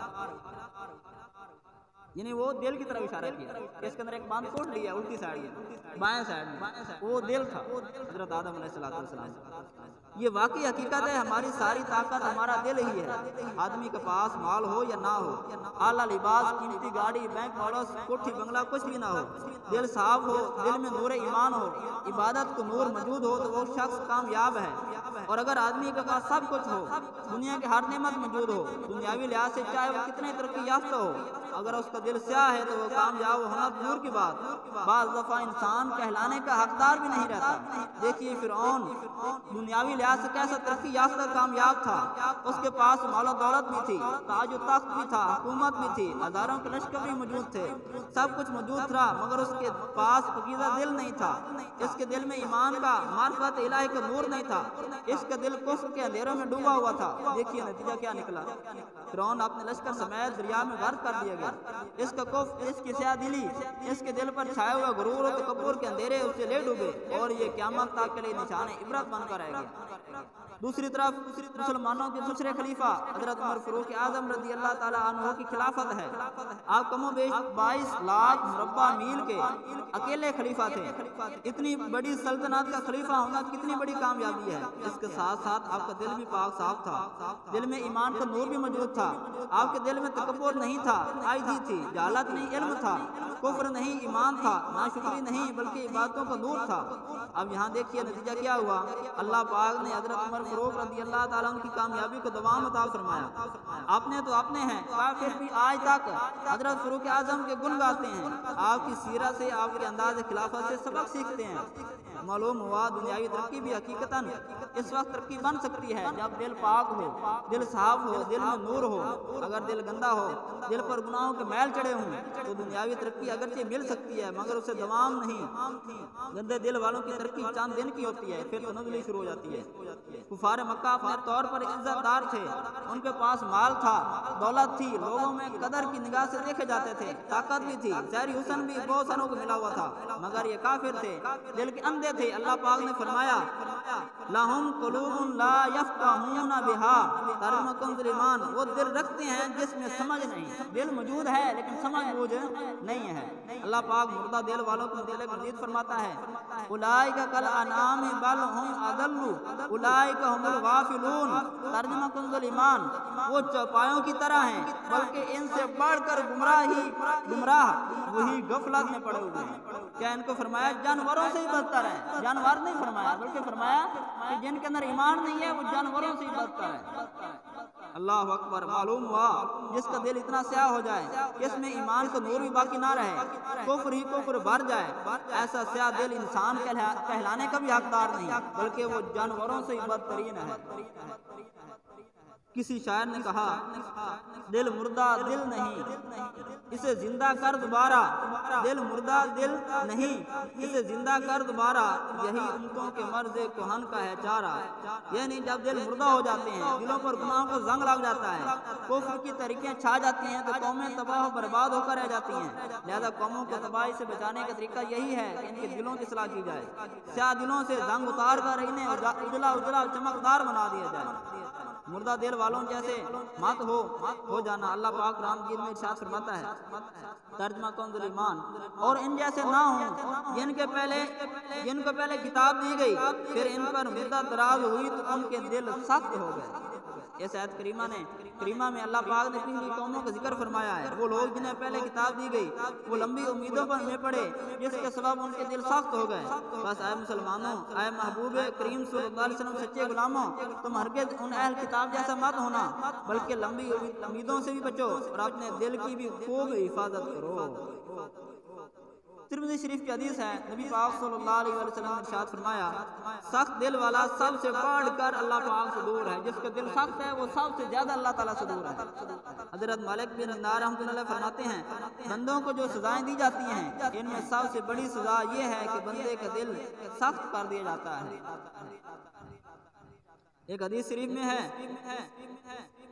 یعنی وہ دل کی طرف اشارہ کیا، اس کے اندر ایک باندھ کوٹ لیا الٹی سائڈ میں، بائیں سائڈ میں، وہ دل تھا حضرت آدم علیہ السلام۔ یہ واقعی حقیقت ہے، ہماری ساری طاقت ہمارا دل ہی ہے۔ آدمی کے پاس مال ہو یا نہ ہو، اعلیٰ لباس، قیمتی گاڑی، بینک بیلنس، کوٹھی بنگلہ کچھ بھی نہ ہو، دل صاف ہو، دل میں نور ایمان ہو، عبادت کو نور موجود ہو تو وہ شخص کامیاب ہے۔ اور اگر آدمی کے پاس سب کچھ ہو، دنیا کی ہر نعمت موجود ہو، دنیاوی لحاظ سے چاہے وہ کتنے ترقی یافتہ ہو، اگر اس کا دل سیاہ ہے تو وہ کامیاب ہونا دور کی بات، بعض دفعہ انسان کہلانے کا حقدار بھی نہیں رہتا۔ دیکھیے فرعون دنیاوی لحاظ سے کیسا ترقی یافتہ کامیاب تھا، اس کے پاس مال و دولت بھی تھی، تاج و تخت بھی تھا، حکومت بھی تھی، ہزاروں کے لشکر بھی موجود تھے، سب کچھ موجود تھا، مگر اس کے پاس پاکیزہ دل نہیں تھا، اس کے دل میں ایمان کا، معرفت الہی کا نور نہیں تھا، اس کا دل کفر کے اندھیروں میں ڈوبا ہوا تھا۔ دیکھیے نتیجہ کیا نکلا، فرعون اپنے لشکر سمیت دریا میں غرق کر دیا گیا۔ اس کا کفر، اس کی سیاہ دلی، اس کے دل پر چھائے ہوئے غرور و تکبر کے اندھیرے اسے لے ڈوبے، اور یہ قیامت تک کے لیے نشان عبرت بن کر رہ گیا۔ دوسری طرف مسلمانوں کے دوسرے خلیفہ حضرت عمر فاروق اعظم رضی اللہ تعالیٰ عنہ کی خلافت ہے۔ آپ کم و بیش 22 لاکھ مربع میل کے اکیلے خلیفہ تھے۔ اتنی بڑی سلطنت کا خلیفہ ہونا کتنی بڑی کامیابی ہے۔ اس کے ساتھ ساتھ آپ کا دل بھی پاک صاف تھا، دل میں ایمان کا نور بھی موجود تھا، آپ کے دل میں تکبر نہیں تھا، عاجزی تھی، جہالت نہیں علم تھا، کفر نہیں ایمان تھا، ناشکری نہیں بلکہ عبادتوں کا نور تھا۔ اب یہاں دیکھیے نتیجہ کیا ہوا، اللہ پاک نے حضرت عمر فاروق رضی اللہ تعالیٰ عنہ کی کامیابی کو دوام عطا فرمایا۔ اپنے تو اپنے ہیں، کافر بھی آج تک حضرت فاروق اعظم کے گن گاتے ہیں، آپ کی سیرت سے، آپ کے انداز خلافت سے سبق سیکھتے ہیں۔ معلوم ہوا دنیاوی ترقی بھی حقیقتاً اس وقت ترقی بن سکتی ہے جب دل پاک ہو، دل صاف ہو، دل میں نور ہو۔ اگر دل گندا ہو، دل پر گناہوں کے میل چڑھے ہوں تو دنیاوی ترقی اگرچہ مل سکتی ہے مگر اسے دوام نہیں۔ گندے دل والوں کی ترقی چند دن کی ہوتی ہے، پھر تو نزلی شروع ہو جاتی ہے۔ کفار مکہ اپنے طور پر عزت دار تھے، ان کے پاس مال تھا، دولت تھی، لوگوں میں قدر کی نگاہ سے دیکھے جاتے تھے، طاقت بھی تھی، ظاہری حسن بھی بہت سنوں کو ملا ہوا تھا، مگر یہ کافر تھے، دل کے اندھے تھے۔ اللہ پاک نے فرمایا لَهُمْ قُلُوبٌ لَا يَفْقَهُونَ بِهَا، ترجمہ کنز ایمان، وہ دل رکھتے ہیں جس میں سمجھ نہیں، دل موجود ہے لیکن سمجھ بوجھ نہیں ہے۔ اللہ پاک مردہ دل والوں کو مزید فرماتا ہے اولئک کالانعام بل هم اضل اولئک هم الغافلون، ترجمہ کنز ایمان، وہ چوپایوں کی طرح ہیں بلکہ ان سے بڑھ کر گمراہ وہی غفلت میں پڑے ہوئے ہیں۔ کیا ان کو فرمایا جانوروں سے ہی بدتر ہے؟ جانور نہیں فرمایا بلکہ فرمایا کہ جن کے اندر ایمان نہیں ہے وہ جانوروں سے ہی بدتر ہے۔ اللہ اکبر۔ معلوم ہوا جس کا دل اتنا سیاہ ہو جائے کہ اس میں ایمان کا نور بھی باقی نہ رہے، کفر ہی کفر بھر جائے، ایسا سیاہ دل انسان کہلانے کا بھی حقدار نہیں بلکہ وہ جانوروں سے ہی بدترین ہے۔ کسی شاعر نے کہا دل مردہ دل نہیں اسے زندہ کر دوبارہ، دل مردہ دل نہیں اسے زندہ کر دوبارہ، یہی امتوں کے مرض کہن کا ہے چارہ۔ یعنی جب دل مردہ ہو جاتے ہیں، دلوں پر گناہوں کو زنگ لگ جاتا ہے، کفر کی طریقیں چھا جاتی ہیں تو قومیں تباہ و برباد ہو کر رہ جاتی ہیں۔ لہذا قوموں کو تباہی سے بچانے کا طریقہ یہی ہے کہ ان کے دلوں کی اصلاح کی جائے، سیاہ دلوں سے زنگ اتار کر انہیں اجلا اجلا چمکدار بنا دیا جائے۔ مردہ دل والوں جیسے مت ہو جانا۔ اللہ پاک قرآن مجید میں ارشاد فرماتا ہے ترجمہ کنز ایمان، اور ان جیسے نہ ہوں جن کو پہلے کتاب دی گئی پھر ان پر مدت دراز ہوئی تو ان کے دل سخت ہو گئے۔ اس آیت کریمہ میں اللہ پاک نے پچھلی قوموں کا ذکر فرمایا ہے۔ وہ لوگ جنہیں پہلے کتاب دی گئی وہ لمبی امیدوں پر میں پڑے جس کے سبب ان کے دل سخت ہو گئے۔ بس اے مسلمانوں، اے محبوب کریم صلی اللہ علیہ وسلم سچے غلاموں، تم ہرگز ان اہل کتاب جیسا مت ہونا بلکہ لمبی امیدوں سے بھی بچو اور اپنے دل کی بھی خوب حفاظت کرو۔ ترمذی شریف کی حدیث ہے، نبی پاک صلی اللہ علیہ وسلم نے ارشاد فرمایا سخت دل والا سب سے بڑھ کر اللہ پاک سے دور ہے، جس کا دل سخت ہے وہ سب سے زیادہ اللہ تعالیٰ سے دور ہے۔ حضرت مالک بن دینار رحمۃ اللہ علیہ فرماتے ہیں بندوں کو جو سزائیں دی جاتی ہیں ان میں سب سے بڑی سزا یہ ہے کہ بندے کا دل سخت کر دیا جاتا ہے۔ ایک حدیث شریف میں ہے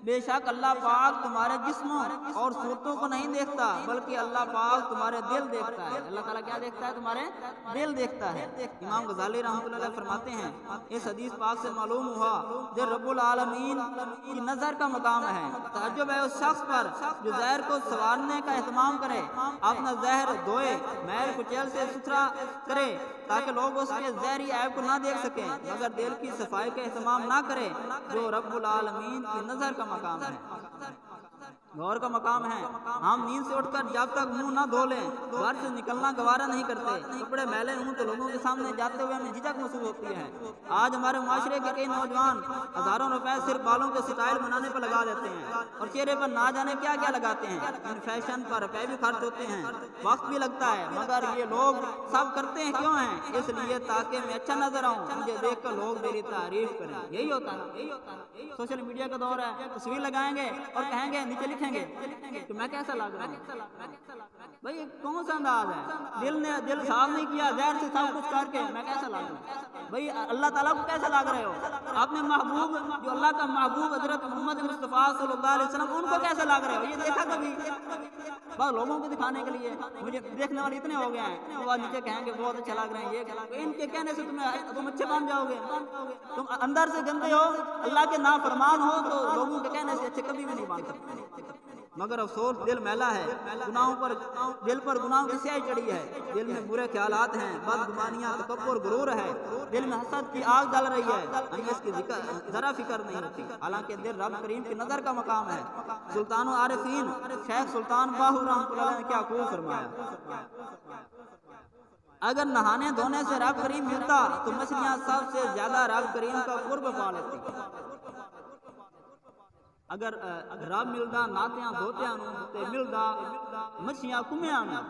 بے شک اللہ پاک تمہارے جسموں اور صورتوں کو نہیں دیکھتا بلکہ اللہ پاک تمہارے دل دیکھتا ہے۔ اللہ تعالیٰ کیا دیکھتا ہے؟ تمہارے دل دیکھتا ہے۔ امام غزالی رحمۃ اللہ علیہ فرماتے ہیں اس حدیث پاک سے معلوم ہوا جو رب العالمین کی نظر کا مقام ہے۔ تعجب ہے اس شخص پر جو زہر کو سنوارنے کا اہتمام کرے، اپنا زہر دھوئے، میل کچیل سے ستھرا کرے تاکہ لوگ اس کے زہری عیب کو نہ دیکھ سکیں، مگر دل کی صفائی کا اہتمام نہ کرے جو رب العالمین کی نظر کا مقام ہے، غور کا مقام ہے۔ ہم نیند سے اٹھ کر جب تک منہ نہ دھو لیں گھر سے نکلنا گوارا نہیں کرتے۔ کپڑے میلے ہوں تو لوگوں کے سامنے جاتے ہوئے ہمیں جھجک محسوس ہوتی ہے۔ آج ہمارے معاشرے کے کئی نوجوان ہزاروں روپے صرف بالوں کے سٹائل بنانے پر لگا دیتے ہیں اور چہرے پر نہ جانے کیا کیا لگاتے ہیں۔ ان فیشن پر روپے بھی خرچ ہوتے ہیں، وقت بھی لگتا ہے، مگر یہ لوگ سب کرتے ہیں کیوں ہیں؟ اس لیے تاکہ میں اچھا نظر آؤں، مجھے دیکھ کر لوگ میری تعریف کریں۔ یہی ہوتا ہے۔ سوشل میڈیا کا دور ہے، تصویر لگائیں گے اور کہیں گے نیچے لکھیں گے کہ میں کیسا لگ رہا ہوں۔ بھائی کون سا انداز ہے؟ دل صاف نہیں کیا، زہر سے سب کچھ کر کے میں کیسا لگ رہا ہوں؟ بھائی اللہ تعالیٰ کو کیسا لگ رہے ہو؟ اپنے محبوب جو اللہ کا محبوب حضرت محمد مصطفیٰ صلی اللہ علیہ وسلم ان کو کیسا لگ رہے ہو؟ یہ دیکھا کبھی؟ بس لوگوں کو دکھانے کے لیے مجھے دیکھنے والے اتنے ہو گئے ہیں، وہ نیچے کہیں گے بہت اچھا لگ رہے ہیں، یہ ان کے کہنے سے تم اچھے بن جاؤ گے۔ تم اندر سے گندے ہو، اللہ کے نافرمان ہو تو لوگوں کے کہنے سے اچھے کبھی بھی نہیں بن سکتے۔ مگر افسوس دل میلا ہے، گناہوں پر دل پر گناہوں کی سیاہی چڑھی ہے، دل میں برے خیالات ہیں، بدگمانیاں، تکبر، غرور ہے، دل میں حسد کی آگ جل رہی ہے، ہمیں اس کی ذرا فکر نہیں ہوتی، حالانکہ دل رب کریم کی نظر کا مقام ہے۔ سلطان و عارفین شیخ سلطان باہو رحمۃ اللہ نے کیا خوب فرمایا، اگر نہانے دھونے سے رب کریم ملتا تو مچھلیاں سب سے زیادہ رب کریم کا قرب پا لیتی۔ اگر رب ملدا ناتیاں دھوتیاں تے ملدا مچھیاں کمیاں نوں۔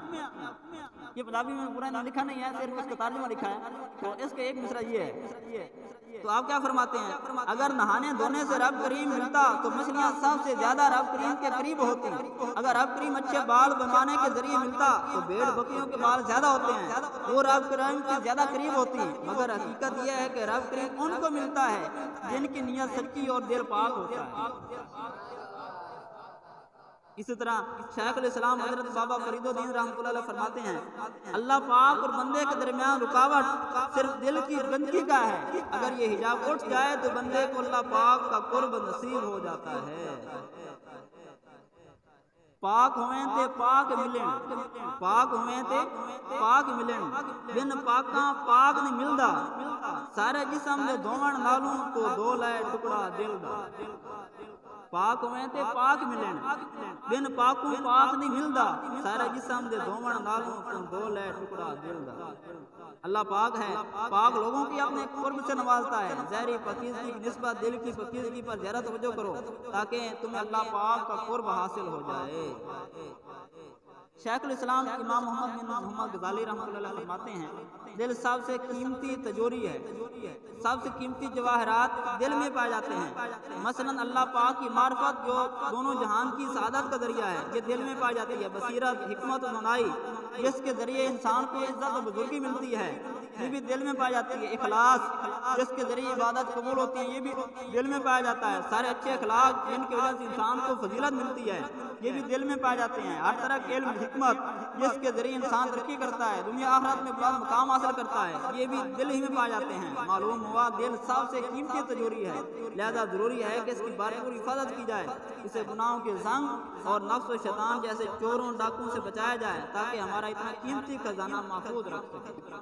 یہ پنجابی میں پورا لکھا نہیں ہے، صرف اس کا ترجمہ لکھا ہے، تو اس کے ایک مصرع یہ ہے۔ تو آپ کیا فرماتے ہیں؟ اگر نہانے دھونے سے رب کریم ملتا تو مچھلیاں سب سے زیادہ رب کریم کے قریب ہوتی۔ اگر رب کریم اچھے بال بنوانے کے ذریعے ملتا تو بھیڑ بکریوں کے بال زیادہ ہوتے ہیں، وہ رب کریم کے زیادہ قریب ہوتی، مگر حقیقت یہ ہے کہ رب کریم ان کو ملتا ہے جن کی نیت سچی اور دل پاک ہوتا ہے۔ اسی طرح شیخ الاسلام حضرت بابا فرید الدین رحمۃ اللہ علیہ فرماتے ہیں اللہ پاک اور بندے کے درمیان رکاوٹ صرف دل کی گندگی کا ہے، اگر یہ حجاب اٹھ جائے تو بندے کو اللہ پاک کا قرب نصیب ہو جاتا ہے۔ پاک ہوئیں تے پاک ملن، پاک ہوئیں تے پاک ملن، بن پاکاں پاک نہیں ملدا، سارے جسم دے دھوون نالوں تو دو لائے ٹکڑا دل دا۔ پاک ہوئیں تے پاک ملن، بن پاکوں پاک نہیں ملدا، سارے جسم دے دھوون نالوں تو دو لائے ٹکڑا دل دا۔ اللہ پاک ہے، پاک لوگوں کی اپنے قرب سے نوازتا ہے۔ ظاہری پاکیزگی کی نسبت دل کی پاکیزگی پر زیادہ توجہ کرو تاکہ تمہیں اللہ پاک کا قرب حاصل ہو جائے۔ شیخ الاسلام امام محمد بن محمد غزالی رحمۃ اللہ علیہ فرماتے ہیں دل سب سے قیمتی تجوری ہے، سب سے قیمتی جواہرات دل میں پائے جاتے ہیں۔ مثلا اللہ پاک کی معرفت جو دونوں جہان کی سعادت کا ذریعہ ہے، یہ دل میں پائی جاتی ہے۔ بصیرت، حکمت و دانائی جس کے ذریعے انسان کو عزت و بزرگی ملتی ہے، یہ بھی دل میں پائی جاتی ہے۔ اخلاص جس کے ذریعے عبادت قبول ہوتی ہے، یہ بھی دل میں پایا جاتا ہے۔ سارے اچھے اخلاق جن کی وجہ سے انسان کو فضیلت ملتی ہے، یہ بھی دل میں پائے جاتے ہیں۔ ہر طرح کے علم، حکمت جس کے ذریعے انسان ترقی کرتا ہے، دنیا آخرت میں بلند مقام حاصل کرتا ہے، یہ بھی دل ہی میں پائے جاتے ہیں۔ معلوم ہوا دل سب سے قیمتی تجوری ہے، لہذا ضروری ہے کہ اس کی بھرپور حفاظت کی جائے، اسے گناہوں کے زنگ اور نفس و شیطان جیسے چوروں ڈاکوں سے بچایا جائے تاکہ ہمارا اتنا قیمتی خزانہ محفوظ رکھ سکے۔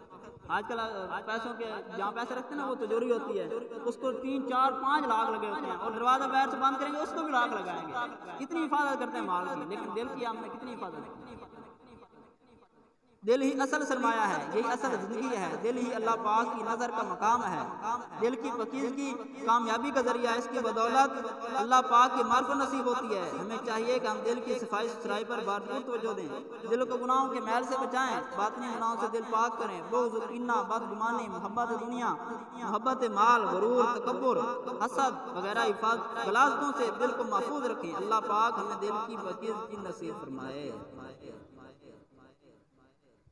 آج کل پیسوں کے جہاں پیسے رکھتے ہیں نا وہ تجوری ہوتی ہے، اس کو 3، 4، 5 لاکھ لگے ہوتے ہیں، اور دروازہ باہر سے بند کریں گے اس کو بھی لاکھ لگائیں گے۔ اتنی حفاظت کرتے ہیں مال کی، لیکن دل کی ہم نے کتنی حفاظت کی؟ دل ہی اصل سرمایہ ہے، یہی اصل زندگی ہے، دل ہی اللہ پاک کی نظر کا مقام ہے۔ دل کی پاکیزگی کامیابی کا ذریعہ ہے، اس کی بدولت اللہ پاک کی معرفت نصیب ہوتی ہے۔ ہمیں چاہیے کہ ہم دل کی صفائی ستھرائی پر بھرپور توجہ دیں، دل کو گناہوں کے میل سے بچائیں، باطنی گناہوں سے دل پاک کریں۔ بغض، کینہ، بدگمانی، محبت دنیا، محبت مال، غرور، تکبر، حسد وغیرہ غلاظتوں سے دل کو محفوظ رکھیں۔ اللہ پاک ہمیں دل کی پاکیزگی نصیب فرمائے۔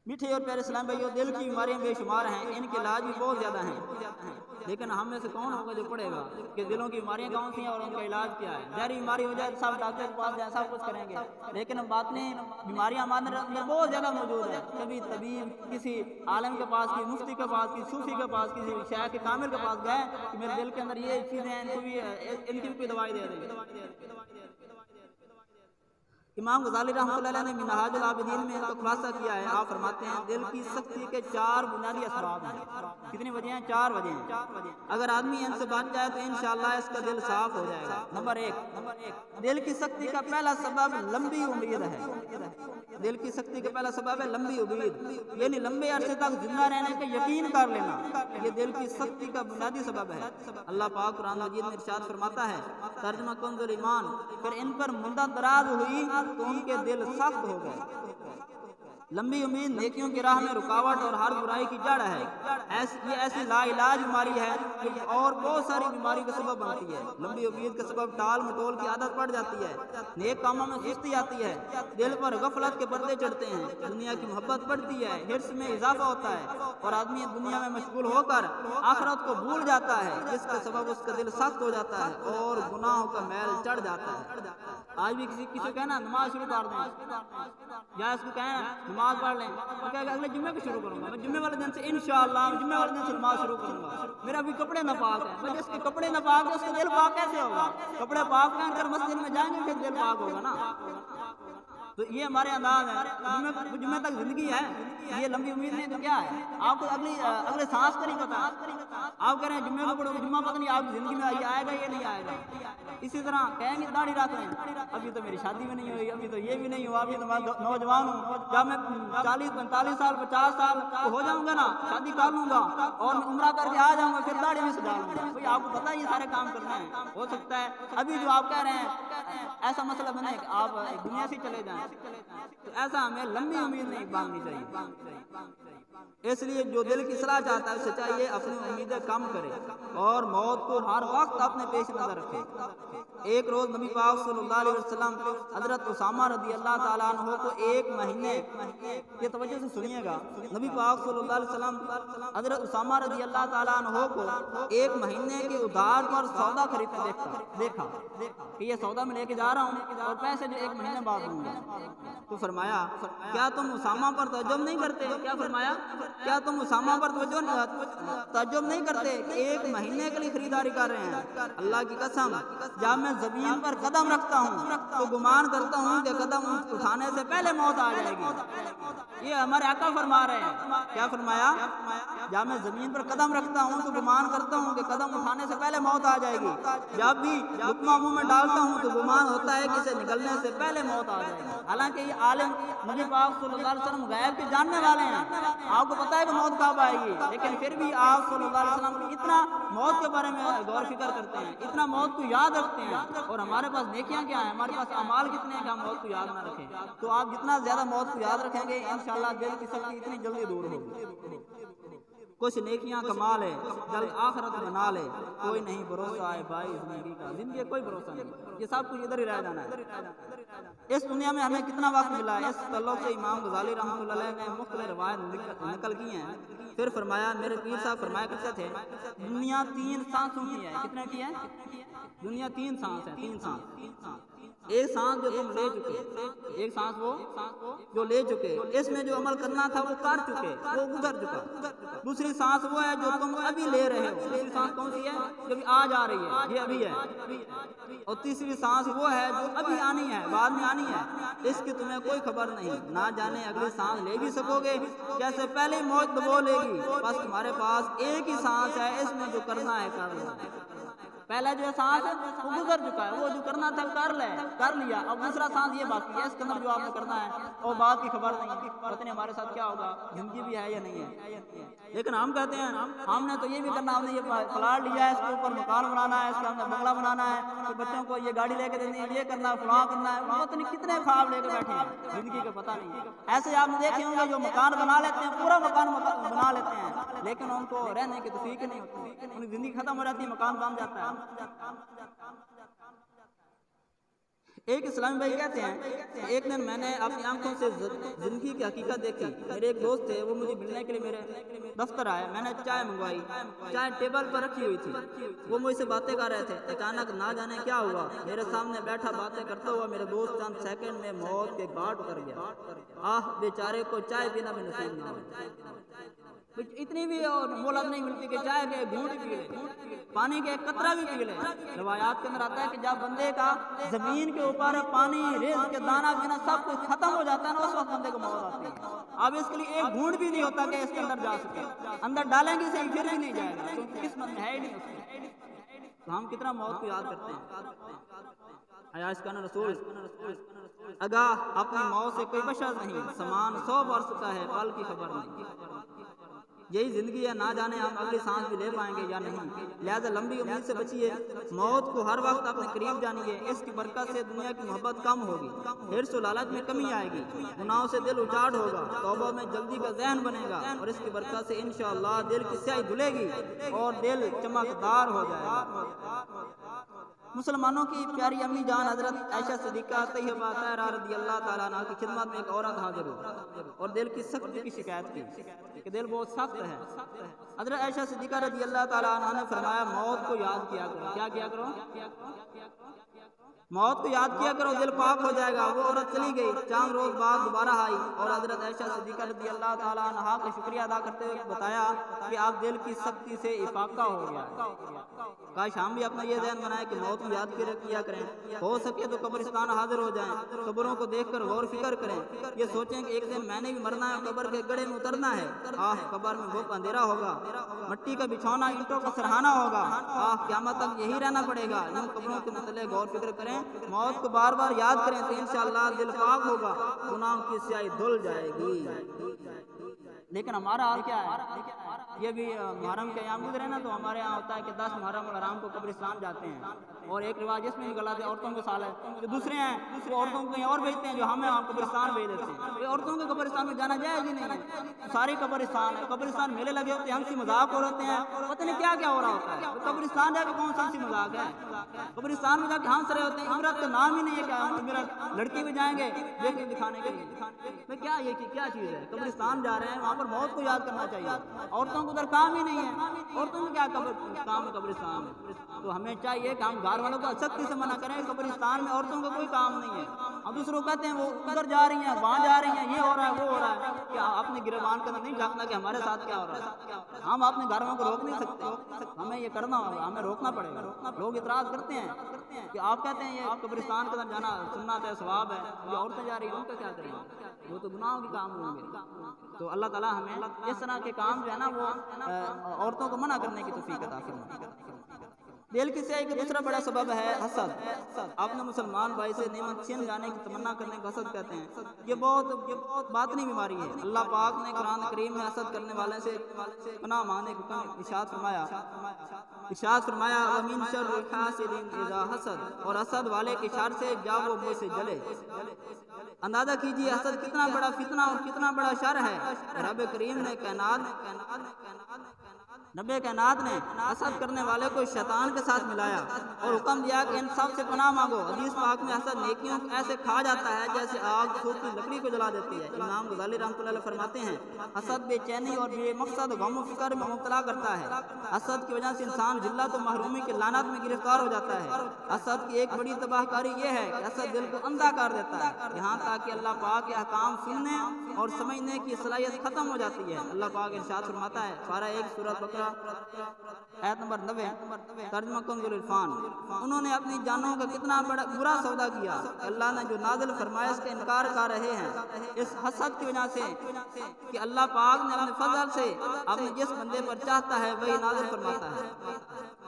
میٹھے اور پیارے اسلام بھائیوں، دل کی بیماریاں بے شمار ہیں، ان کے علاج بھی بہت زیادہ ہیں، لیکن ہم میں سے کون ہوگا جو پڑھے گا کہ دلوں کی بیماریاں کون سی ہیں اور ان کا علاج کیا ہے؟ ظاہری بیماری ہو جائے تو سب ڈاکٹر کے پاس جائیں، سب کچھ کریں گے، لیکن باطنی بیماریاں ہمارے اندر بہت زیادہ موجود ہیں۔ کبھی طبیب کسی عالم کے پاس، کسی مفتی کے پاس، کسی صوفی کے پاس، کسی شیخ کامل کے پاس گئے کہ میرے دل کے اندر یہ چیزیں ہیں، ان کو بھی ان کی بھی کوئی دوائی دے دیں۔ امام غزالی رحمۃ اللہ علیہ نے منہاج العابدین میں ان کا خلاصہ کیا ہے۔ آپ فرماتے ہیں دل کی سختی کے 4 بنیادی اسباب ہیں۔ کتنی وجہ ہیں؟ 4 وجہ ہیں۔ اگر آدمی ان سے بچ جائے تو انشاءاللہ اس کا دل صاف ہو جائے گا۔ نمبر 1، دل کی سختی کا پہلا سبب لمبی امید ہے۔ دل کی سختی کا پہلا سبب ہے لمبی امید، یعنی لمبے عرصے تک زندہ رہنے کا یقین کر لینا، یہ دل کی سختی کا بنیادی سبب ہے۔ اللہ پاک قرآن مجید میں ارشاد فرماتا ہے، ترجمہ کنز ایمان، پھر ان پر مدت دراز ہوئی تو ان کے دل سخت ہو گئے۔ لمبی امید نیکیوں کی راہ میں رکاوٹ اور ہر برائی کی جڑ ہے۔ یہ ایسی لا علاج بیماری ہے جو اور بہت ساری بیماری کا سبب بنتی ہے۔ لمبی امید کا سبب ٹال مٹول کی عادت پڑ جاتی ہے، نیک کاموں میں سستی آتی ہے، دل پر غفلت کے پردے چڑھتے ہیں، دنیا کی محبت بڑھتی ہے، حرص میں اضافہ ہوتا ہے اور آدمی دنیا میں مشغول ہو کر آخرت کو بھول جاتا ہے، جس کے سبب اس کا دل سخت ہو جاتا ہے اور گناہوں کا میل چڑھ جاتا ہے۔ آج بھی کسی کو کہنا نماز شروع کر دیں، یا اس کو کہنا نماز پڑھ لیں، وہ کہے گا اگلے جمعے کو شروع کروں گا، میں جمعے والے دن سے انشاءاللہ جمعے والے دن سے نماز شروع کروں گا، میرا بھی کپڑے ناپاک ہیں۔ بھائی جس کے کپڑے ناپاک ہیں اس کا دل پاک کیسے ہوگا؟ کپڑے پاک پہن کر مسجد میں جائیں گے پھر دل پاک ہوگا نا۔ تو یہ ہمارے انداز ہے، جمعے تک زندگی ہے، یہ لمبی امید نہیں تو کیا ہے؟ آپ کو اگلے سانس کا نہیں پتا، آپ کہہ رہے ہیں جمعے کو پڑھو گے، جمعہ پتہ نہیں آپ کی زندگی میں یہ آئے گا یہ نہیں آئے گا۔ اسی طرح کہیں گے داڑھی رکھ لیں، ابھی تو میری شادی بھی نہیں ہوئی، ابھی تو یہ بھی نہیں ہوا، ابھی تو میں نوجوان ہوں، جب میں 40 45 سال 50 سال ہو جاؤں گا نا، شادی کر لوں گا اور عمرہ کر کے آ جاؤں گا، پھر داڑھی بھی سجا لوں گا۔ بھائی آپ کو پتہ ہے یہ سارے کام کرنا ہے، ہو سکتا ہے ابھی جو آپ کہہ رہے ہیں ایسا مسئلہ بنے کہ آپ دنیا سے چلے جائیں، تو ایسا ہمیں لمبی امید نہیں باندھنی چاہیے۔ اس لیے جو دل کی اصلاح چاہتا ہے اسے چاہیے اپنی امیدیں کم کرے اور موت کو ہر وقت اپنے پیش نظر رکھے۔ ایک روز نبی پاک صلی اللہ علیہ وسلم حضرت اسامہ رضی اللہ تعالیٰ عنہ کو 1 مہینے، یہ توجہ سے سنیے گا، نبی پاک صلی اللہ علیہ وسلم حضرت اسامہ رضی اللہ تعالیٰ عنہ کو 1 مہینے کے ادھار پر سودا خریدتے دیکھا کہ یہ سودا میں لے کے جا رہا ہوں اور پیسے جو 1 مہینے بعد دوں گا۔ تو فرمایا کیا تم اسامہ پر تعجب نہیں کرتے؟ کیا فرمایا؟ کیا تم اسامہ پر تعجب نہیں کرتے کہ 1 مہینے کے لیے خریداری کر رہے ہیں؟ اللہ کی قسم جب میں زمین پر قدم رکھتا ہوں تو گمان کرتا ہوں کہ قدم اٹھانے سے پہلے موت آ جائے گی۔ یہ ہمارے آقا فرما رہے ہیں، کیا فرمایا؟ جب میں زمین پر قدم رکھتا ہوں تو گمان کرتا ہوں کہ قدم اٹھانے سے پہلے موت آ جائے گی، جب بھی لقمہ منہ میں ڈالتا ہوں تو گمان ہوتا ہے کہ اسے نکلنے سے پہلے موت آ جائے گی۔ حالانکہ یہ عالم نبی پاک صلی اللہ علیہ وسلم غیب کے جاننے والے ہیں، آپ کو پتہ ہے کہ موت کب آئے گی، لیکن پھر بھی آپ صلی اللہ علیہ وسلم اتنا موت کے بارے میں غور فکر کرتے ہیں، اتنا موت کو یاد رکھتے ہیں، اور ہمارے پاس نیکیاں کیا ہیں، ہمارے پاس اعمال کتنے ہیں کہ ہم موت کو یاد نہ رکھیں۔ تو آپ جتنا زیادہ موت کو یاد رکھیں گے انشاءاللہ دل کی سختی اتنی جلدی دور ہوگی۔ کچھ نیکیاں کما لے، جلد آخرت بنا لے، کوئی نہیں بھروسہ ہے بھائی زندگی کا، زندگی کوئی بھروسہ نہیں، یہ سب کچھ ادھر ہی رہ جانا ہے۔ اس دنیا میں ہمیں کتنا وقت ملا ہے، اس تعلق سے امام غزالی رحمۃ اللہ علیہ نے مختلف روایت نقل کی ہیں۔ پھر فرمایا، میرے پیر صاحب فرمایا کرتے تھے دنیا 3 سانسوں کی ہے۔ کتنے کی ہے؟ دنیا 3 سانس ہے، 3 سانس۔ ایک سانس جو تم لے چکے، ایک سانس وہ جو لے چکے، اس میں جو عمل کرنا تھا وہ کر چکے، وہ گزر چکا۔ دوسری سانس وہ ہے جو تم ابھی لے رہے ہو، دوسری سانس کون سی ہے؟ جو ابھی آ جا رہی ہے، یہ ابھی ہے۔ اور تیسری سانس وہ ہے جو ابھی آنی ہے، بعد میں آنی ہے، اس کی تمہیں کوئی خبر نہیں، نہ جانے اگلی سانس لے بھی سکو گے جیسے پہلی موت دبو لے گی، بس تمہارے پاس ایک ہی سانس ہے، اس میں جو کرنا ہے کر لو۔ پہلا جو سانس ہے وہ گزر چکا ہے، وہ جو کرنا تھا کر لیا، اب دوسرا سانس یہ باقی ہے، اس کے اندر جو آپ نے کرنا ہے اور بات کی خبر نہیں، پتہ نہیں ہمارے ساتھ کیا ہوگا، زندگی بھی ہے یا نہیں ہے۔ لیکن ہم کہتے ہیں ہم نے تو یہ بھی کرنا، ہم نے یہ پلاٹ لیا ہے، اس کے اوپر مکان بنانا ہے، اس کے اندر بنگلہ بنانا ہے، کہ بچوں کو یہ گاڑی لے کے دینی ہے، یہ کرنا ہے، فلاں کرنا ہے، پتہ نہیں کتنے خواب لے کے بیٹھے ہیں، زندگی کا پتہ نہیں۔ ایسے آپ نے دیکھے ہوں گے جو مکان بنا لیتے ہیں، پورا مکان بنا لیتے ہیں، لیکن ان کو رہنے کی توفیق نہیں ہوتی، ان کی زندگی ختم ہو جاتی ہے، مکان بن جاتا ہے۔ ایک اسلامی بھائی کہتے ہیں کہ ایک دن میں نے اپنی آنکھوں سے زندگی کی حقیقت دیکھی. میرے ایک دوست تھے، وہ مجھے ملنے کے لیے میرے دفتر آئے. میں نے چائے منگوائی، چائے ٹیبل پر رکھی ہوئی تھی. وہ مجھ سے باتیں کر رہے تھے. اچانک نہ جانے کیا ہوا، میرے سامنے بیٹھا باتیں کرتا ہوا میرا دوست چند سیکنڈ میں موت کے گھاٹ اتر گیا. بیچارے کو چائے پینا بھی نصیب نہ ہوا. اتنی بھی مہلت نہیں ملتی کہ چائے کے گھونٹ پی لے، پانی کے ایک قطرہ بھی پی لے. روایات کے اندر آتا ہے کہ جب بندے کا زمین کے اوپر پانی، رزق کے دانا پینا سب کچھ ختم ہو جاتا ہے نا، اس وقت بندے کو موت آتی ہے. اب اس کے لیے ایک گھونٹ بھی نہیں ہوتا کہ اس کے اندر جا سکے. اندر ڈالیں گے صحیح پھر بھی نہیں جائے گا، کیونکہ قسمت میں ہے ہی نہیں اس کی. تو ہم کتنا موت کو یاد کرتے ہیں. عاشقان رسول اگاہ اپنی موت سے کوئی بشر نہیں، سامان 100 برس کا ہے، پل کی خبر نہیں. یہی زندگی ہے، نہ جانے ہم اگلی سانس بھی لے پائیں گے یا نہیں. لہذا لمبی امید سے بچیے، موت کو ہر وقت اپنے قریب جانیے. اس کی برکت سے دنیا کی محبت کم ہوگی، حرص و لالچ میں کمی آئے گی، گناہوں سے دل اچاٹ ہوگا، توبہ میں جلدی کا ذہن بنے گا، اور اس کی برکت سے انشاءاللہ دل کی سیاہی دھلے گی اور دل چمکدار ہو جائے گا. مسلمانوں کی پیاری امی جان حضرت عائشہ صدیقہ طیبہ طاہرہ رضی اللہ تعالیٰ عنہ کی خدمت میں ایک عورت حاضر ہوئی اور دل کی سختی کی شکایت کی کہ دل بہت سخت ہے. حضرت عائشہ صدیقہ رضی اللہ تعالیٰ عنہ نے فرمایا موت کو یاد کیا کرو. کیا کیا کرو؟ موت کو یاد کیا کرو، دل پاک ہو جائے گا. وہ عورت چلی گئی. چند روز بعد دوبارہ آئی اور حضرت عائشہ صدیقہ رضی اللہ تعالیٰ عنہ کا شکریہ ادا کرتے ہوئے بتایا کہ آپ دل کی سختی سے افاقہ ہو گیا. کاش ہم بھی اپنا یہ ذہن بنائیں کہ موت کو یاد کیا کریں. ہو سکے تو قبرستان حاضر ہو جائیں، قبروں کو دیکھ کر غور فکر کریں. یہ سوچیں کہ ایک دن میں نے بھی مرنا ہے، قبر کے گڑھے میں اترنا ہے. قبر میں وہ اندھیرا ہوگا، مٹی کا بچھونا، اینٹوں کا سرہانا ہوگا. قیامت تک یہی رہنا پڑے گا. یوں قبروں کے متعلق غور فکر کریں، موت کو بار بار یاد کریں تو انشاءاللہ دل پاک ہوگا، گناہوں کی سیاہی دھل جائے گی. لیکن ہمارا حال کیا ہے؟ یہ بھی محرم کے ایام گزرے نا، تو ہمارے یہاں ہوتا ہے کہ 10 محرم الحرام کو قبرستان جاتے ہیں. اور ایک رواج اس میں بھی غلط ہے، عورتوں کے سال ہے. جو دوسرے ہیں وہ عورتوں کو کہیں اور بھیجتے ہیں، جو ہمیں وہاں قبرستان بھیج دیتے ہیں. عورتوں کے قبرستان میں جانا جائز ہی نہیں ہے. ساری قبرستان ہے، قبرستان میلے لگے ہوتے ہیں، ہنسی مذاق ہو رہتے ہیں، پتہ نہیں کیا کیا ہو رہا ہوتا ہے. قبرستان جا کے کون سا ہنسی مذاق ہے؟ قبرستان میں جا کے ہنس رہے ہوتے ہیں. عمرت کا نام ہی نہیں ہے کہ عمرت لڑکی بھی جائیں گے دیکھ دکھانے کے لیے. کیا یہ کیا چیز ہے؟ قبرستان جا رہے ہیں، وہاں پر موت کو یاد کرنا چاہیے. عورتوں کو ادھر کام ہی نہیں ہے. عورتوں کو کیا کام ہے قبرستان میں؟ تو ہمیں چاہیے کہ ہم گھر والوں کو سختی سے منع کریں. قبرستان میں عورتوں کا کوئی کام نہیں ہے. ہم دوسروں کو کہتے ہیں وہ ادھر جا رہی ہیں، وہاں جا رہی ہیں، یہ ہو رہا ہے، وہ ہو رہا ہے. کیا اپنے گریبان کے اندر نہیں جھانکنا کہ ہمارے ساتھ کیا ہو رہا ہے؟ ہم اپنے گھروں کو روک نہیں سکتے، ہمیں یہ کرنا ہوگا، ہمیں روکنا پڑے گا. لوگ اعتراض کرتے ہیں کہ آپ کہتے ہیں یہ قبرستان کے اندر جانا سنت ہے، ثواب ہے، یہ عورتیں جا رہی ہیں ان کا کیا کریں گے؟ وہ تو گناہوں کے کام ہوں گے. تو اللہ تعالیٰ ہمیں اس طرح کے کام جو ہے نا وہ عورتوں کو منع کرنے کی توفیق عطا فرمائے. دل کی سیاہی کا دوسرا بڑا سبب ہے حسد. اپنے مسلمان بھائی سے نعمت چھین جانے کی تمنا کرنے کو حسد کہتے ہیں. یہ بہت باطنی بیماری ہے. اللہ پاک نے قرآن کریم میں حسد کرنے والے سے پناہ مانگنے کو ارشاد فرمایا وَمِن شَرِّ حَاسِدٍ اِذَا حَسَدَ، اور حسد والے کے شر سے جب وہ مجھ سے جلے. اندازہ کیجئے حسد کتنا بڑا فتنہ اور کتنا بڑا شر ہے. رب کریم نے نبی کائنات نے حسد کرنے والے کو شیطان کے ساتھ ملایا اور حکم دیا کہ ان سب سے پناہ مانگو. حدیث پاک میں حسد نیکیوں کو ایسے کھا جاتا ہے جیسے آگ سوکھی لکڑی کو جلا دیتی ہے. امام غزالی رحمۃ اللہ علیہ فرماتے ہیں حسد بے چینی اور بے مقصد غم و فکر میں مبتلا کرتا ہے. حسد کی وجہ سے انسان ذلت و محرومی کے لعنت میں گرفتار ہو جاتا ہے. حسد کی ایک بڑی تباہ کاری یہ ہے کہ حسد دل کو اندھا کر دیتا ہے، یہاں تک کہ اللہ پاک کے احکام سننے اور سمجھنے کی صلاحیت ختم ہو جاتی ہے. اللہ پاک ارشاد فرماتا ہے پارہ 1 سورۃ بقرہ آیت نمبر 90، ترجمہ کنز العرفان. انہوں نے اپنی جانوں کا کتنا بڑا برا سودا کیا. اللہ نے جو نازل فرمایا اس کا انکار کر رہے ہیں اس حسد کی وجہ سے کہ اللہ پاک نے اپنے فضل سے اپنے جس بندے پر چاہتا ہے وہی نازل فرماتا ہے.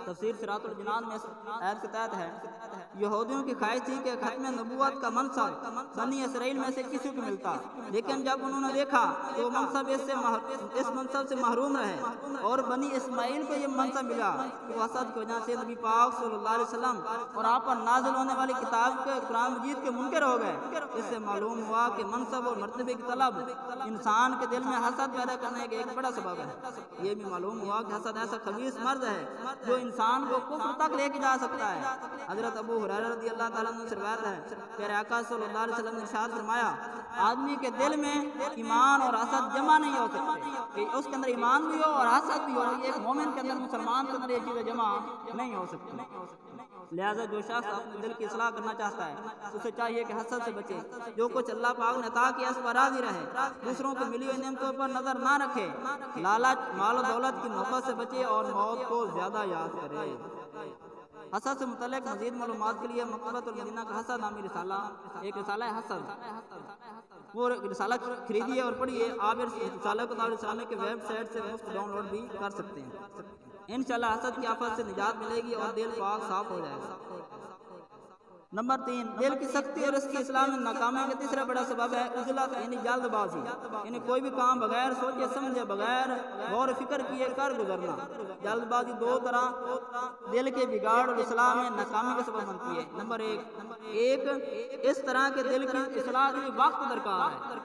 تفسیر صراط الجنان میں آیت کے تحت ہے یہودیوں کی خواہش تھی کہ ختم نبوت کا منصب بنی اسرائیل میں سے کسی کو ملتا، لیکن جب انہوں نے دیکھا تو وہ منصب اس منصب سے محروم رہے اور بنی اسماعیل کو یہ منصب ملا. وہ حسد کی وجہ سے نبی پاک صلی اللہ علیہ وسلم اور آپ پر نازل ہونے والی کتاب کے قرآن مجید کے منکر ہو گئے. اس سے معلوم ہوا کہ منصب اور مرتبے کی طلب انسان کے دل میں حسد پیدا کرنے کا ایک بڑا سبب ہے. یہ بھی معلوم ہوا کہ حسد ایسا خبیث مرض ہے جو انسان کو کفر تک لے کے جا سکتا ہے. حضرت ابو ہریرہ رضی اللہ تعالیٰ عنہ سے روایت ہے، پیارے آقا صلی اللہ علیہ وسلم نے ارشاد فرمایا آدمی کے دل میں ایمان اور حسد جمع نہیں ہو سکتے، کہ اس کے اندر ایمان بھی ہو اور حسد بھی ہو، ایک مومن کے اندر مسلمان کے اندر یہ چیزیں جمع نہیں ہو سکتی۔ لہٰذا جو شخص اپنے دل کی اصلاح کرنا چاہتا ہے اسے چاہیے کہ حسد سے بچے، جو کچھ اللہ پاک نے عطا کیا اس پر راضی رہے، دوسروں کو ملی ہوئی نعمتوں پر نظر نہ رکھے، لالچ مال و دولت کی محبت سے بچے اور موت کو زیادہ یاد کرے۔ حسد سے متعلق مزید معلومات کے لیے مکتبۃ المدینہ کا حسد نامی رسالہ، ایک رسالہ ہے حسد، وہ رسالہ خریدیے اور پڑھیے۔ آپ اس رسالے کو دار الاسلام کے ویب سائٹ سے مفت ڈاؤن لوڈ بھی کر سکتے ہیں۔ انشاءاللہ حسد کی آفت سے نجات ملے گی اور دل پاک صاف ہو جائے گا۔ نمبر 3، دل کی سختی اور اس کی اصلاح میں ناکامی کا تیسرا بڑا سبب ہے عجلت یعنی جلد بازی، یعنی کوئی بھی کام بغیر سوچے سمجھے، بغیر غور و فکر کیے کر گزرنا۔ جلد بازی دو طرح دل کے بگاڑ اور اصلاح میں ناکامی کا سبب بنتی ہے۔ نمبر 1، اس طرح کے دل کی اصلاح کے لیے وقت درکار ہے۔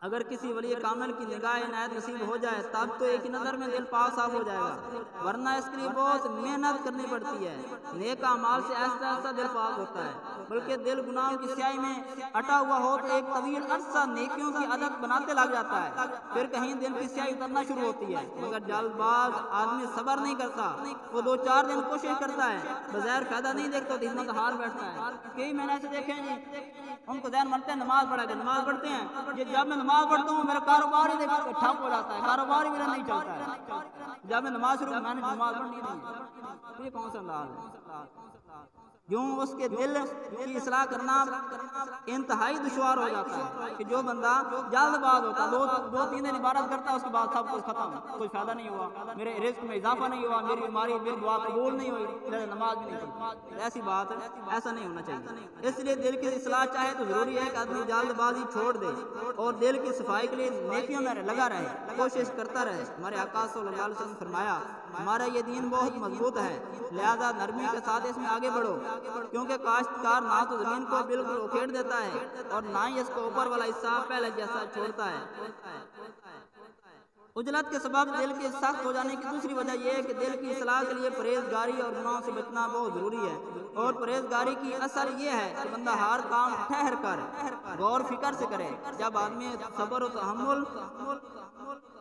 اگر کسی ولی کامل کی نگاہ عنایت نصیب ہو جائے تب تو ایک ہی نظر میں دل پاک صاف ہو جائے گا، ورنہ اس کے لیے بہت محنت کرنی پڑتی ہے۔ نیک اعمال سے آہستہ آہستہ دل پاک ہوتا ہے، بلکہ دل گناہوں کی سیاہی میں اٹا ہوا ہو تو ایک طویل عرصہ نیکیوں کی عادت بناتے لگ جاتا ہے، پھر کہیں دل کی سیاہی اترنا شروع ہوتی ہے۔ مگر جلد باز آدمی صبر نہیں کرتا، وہ 2-4 دن کوشش کرتا ہے، بظاہر فائدہ نہیں دیکھتا تو ہمت ہار بیٹھتا ہے۔ کئی میں نے ایسے دیکھے ہیں جی، ان کو ذہن مرتے ہیں نماز پڑھا کے، نماز پڑھتے ہیں یہ جب میں نماز پڑھتا ہوں میرا کاروبار ہی ٹھپ ہو جاتا ہے، کاروبار ہی میرا نہیں چلتا ہے۔ جب میں نماز شروع میں نے نماز پڑھنی نہیں، یہ کون سا انداز ہے؟ یوں اس کے دل کی اصلاح کرنا انتہائی دشوار ہو جاتا ہے کہ جو بندہ جلد باز ہوتا ہے، 2-3 دن عبادت کرتا ہے، اس کے بعد سب کچھ ختم، کوئی فائدہ نہیں ہوا، میرے رزق میں اضافہ نہیں ہوا، میری بیماری میری دعا قبول نہیں ہوئی، میرے نماز بھی نہیں پڑھی۔ ایسی بات ہے، ایسا نہیں ہونا چاہیے۔ اس لیے دل کی اصلاح چاہے تو ضروری ہے کہ آدمی جلد بازی چھوڑ دے اور دل کی صفائی کے لیے نیکیوں میں لگا رہے، کوشش کرتا رہے۔ ہمارے آقا صلی اللہ علیہ وسلم نے فرمایا ہمارا یہ دین بہت مضبوط ہے، لہذا نرمی کے ساتھ اس میں آگے بڑھو، کیونکہ کاشتکار نہ تو زمین کو بالکل اکھیڑ دیتا ہے اور نہ ہی اس کو اوپر والا حصہ پہلے جیسا چھوڑتا ہے۔ عجلت کے سبب دل کے سخت ہو جانے کی دوسری وجہ یہ ہے کہ دل کی اصلاح کے لیے پرہیزگاری اور گناہوں سے بچنا بہت ضروری ہے، اور پرہیزگاری کی اثر یہ ہے کہ بندہ ہر کام ٹھہر کر غور فکر سے کرے۔ جب آدمی صبر و تحمل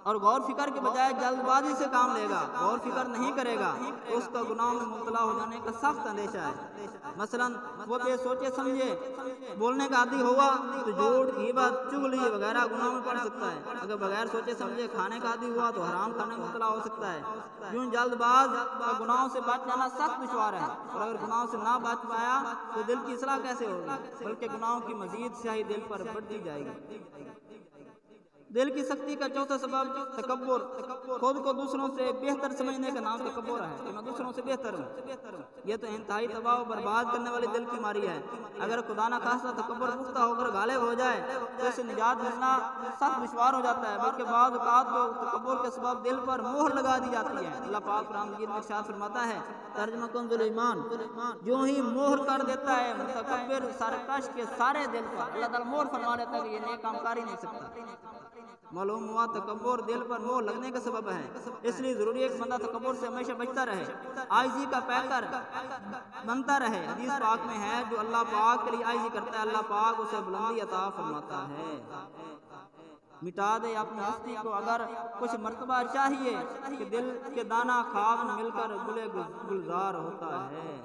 اور غور فکر کے بجائے جلد بازی سے کام لے گا، غور فکر نہیں کرے گا، اس کا گناہوں میں مبتلا ہو جانے کا سخت اندیشہ ہے۔ مثلا وہ بے سوچے سمجھے بولنے کا عادی ہوا تو جھوٹ، غیبت، چغلی وغیرہ گناہوں میں پڑ سکتا ہے۔ اگر بغیر سوچے سمجھے کھانے کا عادی ہوا تو حرام کھانے میں مبتلا ہو سکتا ہے۔ یوں جلد باز کا گناہوں سے بچ جانا سخت دشوار ہے، اور اگر گناہوں سے نہ بچ پایا تو دل کی اصلاح کیسے ہوگی، بلکہ گناہوں کی مزید سیاہی دل پر بڑھتی جائے گی۔ دل کی سختی کا چوتھا سبب تکبر، خود کو دوسروں سے بہتر سمجھنے کا نام تکبر ہے کہ میں دوسروں سے بہتر ہوں۔ یہ تو انتہائی تباہ و برباد کرنے والی دل کی بیماری ہے۔ اگر خدا نہ خواستہ تکبر پختہ ہو کر غالب ہو جائے تو اس سے نجات ملنا سخت دشوار ہو جاتا ہے، بلکہ بعض اوقات تو تکبر کے سبب دل پر مہر لگا دی جاتی ہے۔ اللہ پاک قرآن مجید میں ارشاد فرماتا ہے، ترجمہ کنز الایمان، جو ہی مہر کر دیتا ہے متکبر سرکش کے سارے دل پر، اللہ تعالیٰ مہر فرما دیتا ہے کہ یہ نیک کام کر ہی نہیں سکتا۔ معلوم ہوا تکبر دل پر مہر لگنے کا سبب ہے، اس لیے ضروری ہے کہ بندہ تکبر سے ہمیشہ بچتا رہے، عاجزی کا پیکر بنتا رہے۔ حدیث پاک میں ہے جو اللہ پاک کے لیے عاجزی کرتا ہے اللہ پاک اسے بلندی عطا فرماتا ہے۔ مٹا دے اپنی ہستی کو اگر کچھ مرتبہ چاہیے کہ دل کے دانہ خواب مل کر گلے گلزار ہوتا ہے۔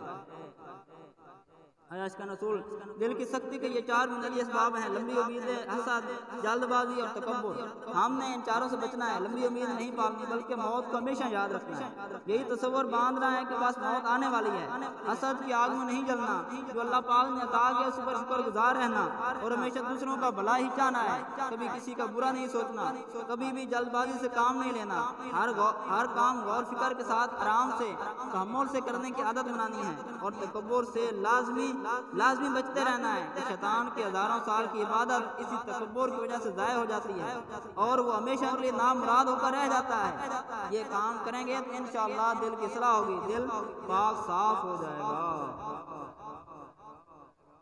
عیاش کا نصول، دل کی سختی کے یہ 4 بنیادی اسباب ہیں: لمبی امیدیں، حسد، جلد بازی اور تکبر۔ ہم نے ان چاروں سے بچنا ہے، لمبی امید نہیں پالنی بلکہ موت کو ہمیشہ یاد رکھنا ہے، یہی تصور باندھنا ہے کہ بس موت آنے والی ہے۔ حسد کی آگ میں نہیں جلنا، جو اللہ پاک نے عطا کیا اس پر شکر گزار رہنا اور ہمیشہ دوسروں کا بھلا ہی چاہنا ہے، کبھی کسی کا برا نہیں سوچنا، کبھی بھی جلد بازی سے کام نہیں لینا، ہر کام غور فکر کے ساتھ آرام سے تحمل سے کرنے کی عادت بنانی ہے، اور تکبر سے لازمی بچتے رہنا ہے کہ شیطان کی ہزاروں سال کی عبادت اسی تکبر کی وجہ سے ضائع ہو جاتی ہے اور وہ ہمیشہ کے لیے نامراد ہو کر رہ جاتا ہے۔ یہ کام کریں گے تو انشاءاللہ دل کی اصلاح ہوگی، دل پاک صاف ہو جائے گا۔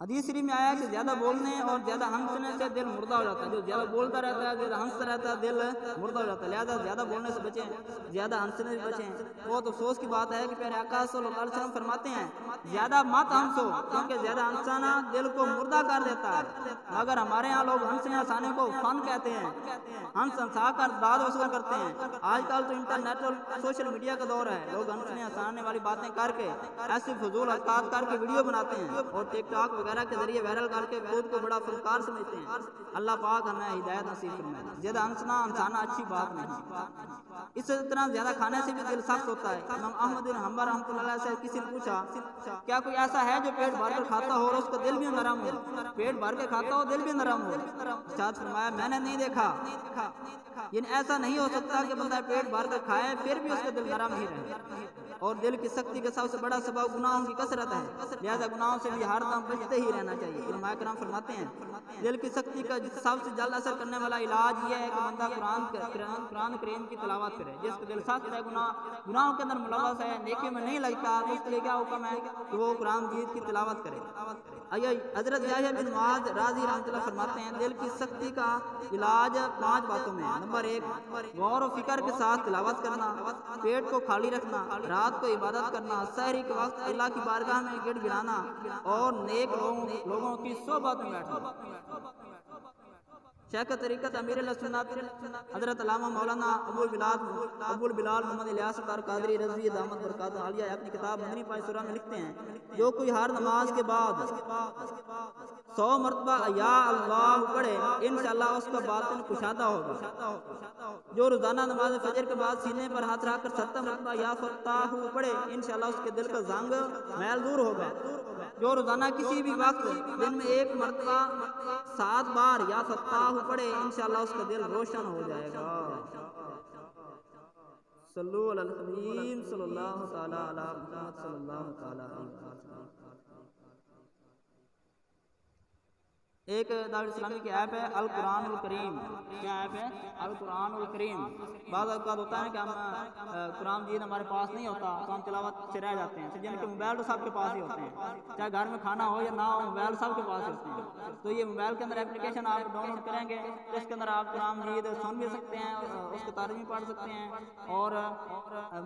حدیث شریف میں آیا کہ زیادہ بولنے اور زیادہ ہنسنے سے دل مردہ ہو جاتا ہے. جو زیادہ بولتا رہتا ہے، زیادہ ہنستا رہتا ہے، دل مردہ ہو جاتا ہے. لہٰذا زیادہ بولنے سے بچیں، زیادہ ہنسنے سے بچیں. بہت افسوس کی بات ہے کہ پیارے آقا صلی اللہ علیہ وسلم فرماتے ہیں زیادہ مت ہنسو، کیونکہ زیادہ ہنسانا دل کو مردہ کر دیتا ہے. مگر ہمارے ہاں لوگ ہنسنے ہنسانے کو فن کہتے ہیں، ہنس ہنسا کر داد وصول کرتے ہیں. آج کل تو انٹرنیٹ اور سوشل میڈیا کا دور ہے. لوگ ہنسنے ہنسانے والی باتیں کر کے، ایسی فضول حرکات کر کے ویڈیو بناتے ہیں اور ٹک ٹاک وغیرہ کے ذریعے وائرل کر کے خود کو بڑا فنکار سمجھتے ہیں. اللہ پاک ہمیں ہدایت نصیب فرمائے. زیادہ ہنسنا ہنسانا اچھی بات نہیں. اس طرح زیادہ کھانے سے بھی دل سخت ہوتا ہے. امام احمد بن حنبل رحمۃ اللہ علیہ سے کسی نے پوچھا کیا کوئی ایسا ہے جو پیٹ بھر کر کھاتا ہو اور اس کا دل بھی نرم ہو؟ پیٹ بھر کے کھاتا ہو، دل بھی نرم ہو. ارشاد فرمایا میں نے نہیں دیکھا. یعنی ایسا نہیں ہو سکتا کہ بندہ پیٹ بھر کر کھائے پھر بھی اس کا دل نرم ہی رہے. اور دل کی سختی کا سب سے بڑا سبب گناہوں کی کثرت ہے. لہذا گناہوں سے بھی ہر دم بچتے ہی رہنا چاہیے. علماء کرام فرماتے ہیں دل کی سختی کا سب سے جلد اثر کرنے والا علاج یہ ہے کہ بندہ قرآن کریم کی تلاوت کرے. جس کا دل سخت ہے، گناہوں کے اندر ملوث ہے، نیکی میں نہیں لگتا، تو اس کے لیے کیا حکم ہے کہ وہ قرآن مجید کی تلاوت کرے. حضرت یحییٰ بن معاذ راضی رحمۃ اللہ فرماتے ہیں دل کی سختی کا علاج 5 باتوں میں ہے. نمبر 1 غور و فکر کے ساتھ تلاوت کرنا، پیٹ کو خالی رکھنا، رات کو عبادت کرنا، سحری کے وقت اللہ کی بارگاہ میں گڑ گڑانا اور نیک لوگوں کی صحبت میں بیٹھنا. شیخ طریقت امیر السنت حضرت علامہ مولانا ابو البلال محمد الیاس اتار قادری رضوی دامت برکاتہ عالیہ اپنی کتاب مدنی پائے میں لکھتے ہیں جو کوئی ہر نماز کے بعد 100 مرتبہ یا اللہ پڑھے انشاءاللہ اس کا باطن کشادہ ہوگا. جو روزانہ نماز فجر کے بعد سینے پر ہاتھ رکھ کر 70 مرتبہ یا فتاح پڑھے انشاءاللہ اس کے دل کا زنگ میل دور ہوگا. جو روزانہ کسی بھی وقت دن میں 1 مرتبہ 7 بار یا فتاح پڑھے انشاءاللہ اس کا دل روشن ہو جائے گا. صلو علی الحبیب صلی اللہ تعالی علی محمد صلی اللہ تعالی علیہ وسلم. ایک دعوت اسلامی کی ایپ ہے القرآن الکریم. کیا ایپ ہے؟ القرآن الکریم. بعض اوقات ہوتا ہے کہ ہم قرآن مجید ہمارے پاس نہیں ہوتا تو ہم تلاوت سے رہ جاتے ہیں. جن کے موبائل تو سب کے پاس ہی ہوتے ہیں، چاہے گھر میں کھانا ہو یا نہ ہو موبائل سب کے پاس ہوتے ہیں. تو یہ موبائل کے اندر اپلیکیشن آپ ڈاؤن لوڈ کریں گے تو اس کے اندر آپ قرآن مجید سن بھی سکتے ہیں، اس کو ترجمہ پڑھ سکتے ہیں اور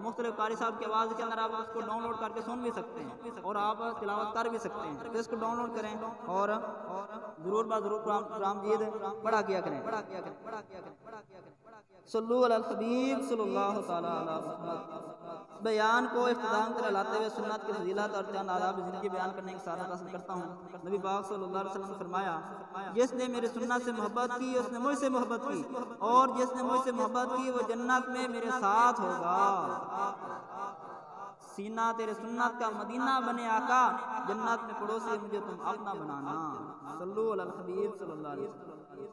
مختلف قاری صاحب کی آواز کے اندر آپ اس کو ڈاؤن لوڈ کر کے سن بھی سکتے ہیں اور آپ تلاوت کر بھی سکتے ہیں. تو اس کو ڈاؤن لوڈ کریں اور ضرور قرآن مجید پڑھا کیا کریں. صلو علی الحبیب صلی اللہ تعالی علیہ وسلم. بیان کو اختتام کر لاتے ہوئے سنت کی فضیلت اور چند آداب زندگی بیان کرنے کی سعادت حاصل کرتا ہوں. نبی پاک صلی اللہ علیہ وسلم نے فرمایا جس نے میرے سنت سے محبت کی اس نے مجھ سے محبت کی اور جس نے مجھ سے محبت کی وہ جنت میں میرے ساتھ ہوگا. سینہ تیرے سنت کا مدینہ بنے آقا، جنت میں پڑوسی مجھے تم اپنا بنانا. صلو علی الحبیب صلی اللہ علیہ وسلم.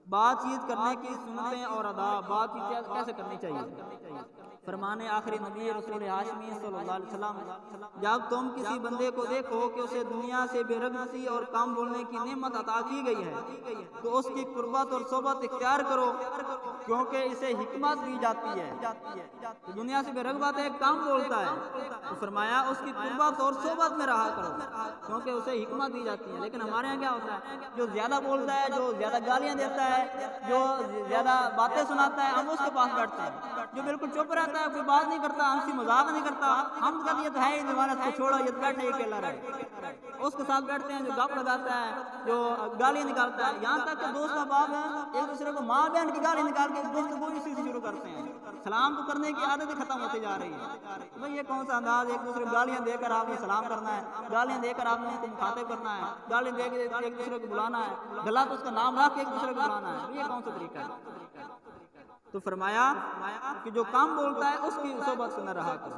بات چیت کرنے کی سنتیں اور آداب. بات چیت کیسے کرنی چاہیے؟ فرمانے آخری نبی رسول ہاشمی صلی اللہ علیہ وسلم جب تم کسی بندے کو دیکھو کہ اسے دنیا سے بے رغبتی اور کم بولنے کی نعمت عطا کی گئی ہے تو اس کی قربت اور صحبت اختیار کرو کیونکہ اسے حکمت دی جاتی ہے. دنیا سے بے رغبت ہے، کم بولتا ہے، تو فرمایا اس کی قربت اور صحبت میں رہا کرو کیونکہ اسے حکمت دی جاتی ہے. لیکن ہمارے یہاں کیا ہوتا ہے جو زیادہ بولتا ہے، جو زیادہ گالیاں دیتا ہے، جو زیادہ باتیں سناتا ہے ہم اس کے پاس بیٹھتے ہیں. جو بالکل چپ رہتا ہے، کوئی بات نہیں کرتا، ہنسی مذاق نہیں کرتا، ہم کہتے یہ تو ہے ہی زمانت کو چھوڑا، یہ بیٹھے یہ اکیلا رہے، اس کے ساتھ بیٹھتے ہیں. جو گپ لگاتا ہے، جو گالیاں نکالتا ہے، یہاں تک کہ دوست احباب ایک دوسرے کو ماں بہن کی گالی نکال کے گفتگو اسی سے شروع کرتے ہیں. سلام تو کرنے کی عادت ہی ختم ہوتی جا رہی ہے. بھائی یہ کون سا انداز، ایک دوسرے کو گالیاں دے کر آپ نے سلام کرنا ہے، گالیاں دے کر آپ نے ان کو مخاطب کرنا ہے، گالیاں دے کے ایک دوسرے کو بلانا ہے، گلا تو اس کا نام رکھ کے ایک دوسرے کو بلانا ہے. یہ کون سا طریقہ ہے؟ تو فرمایا کہ جو کام بولتا ہے اس کی صحبت سے نہ رہا کرو.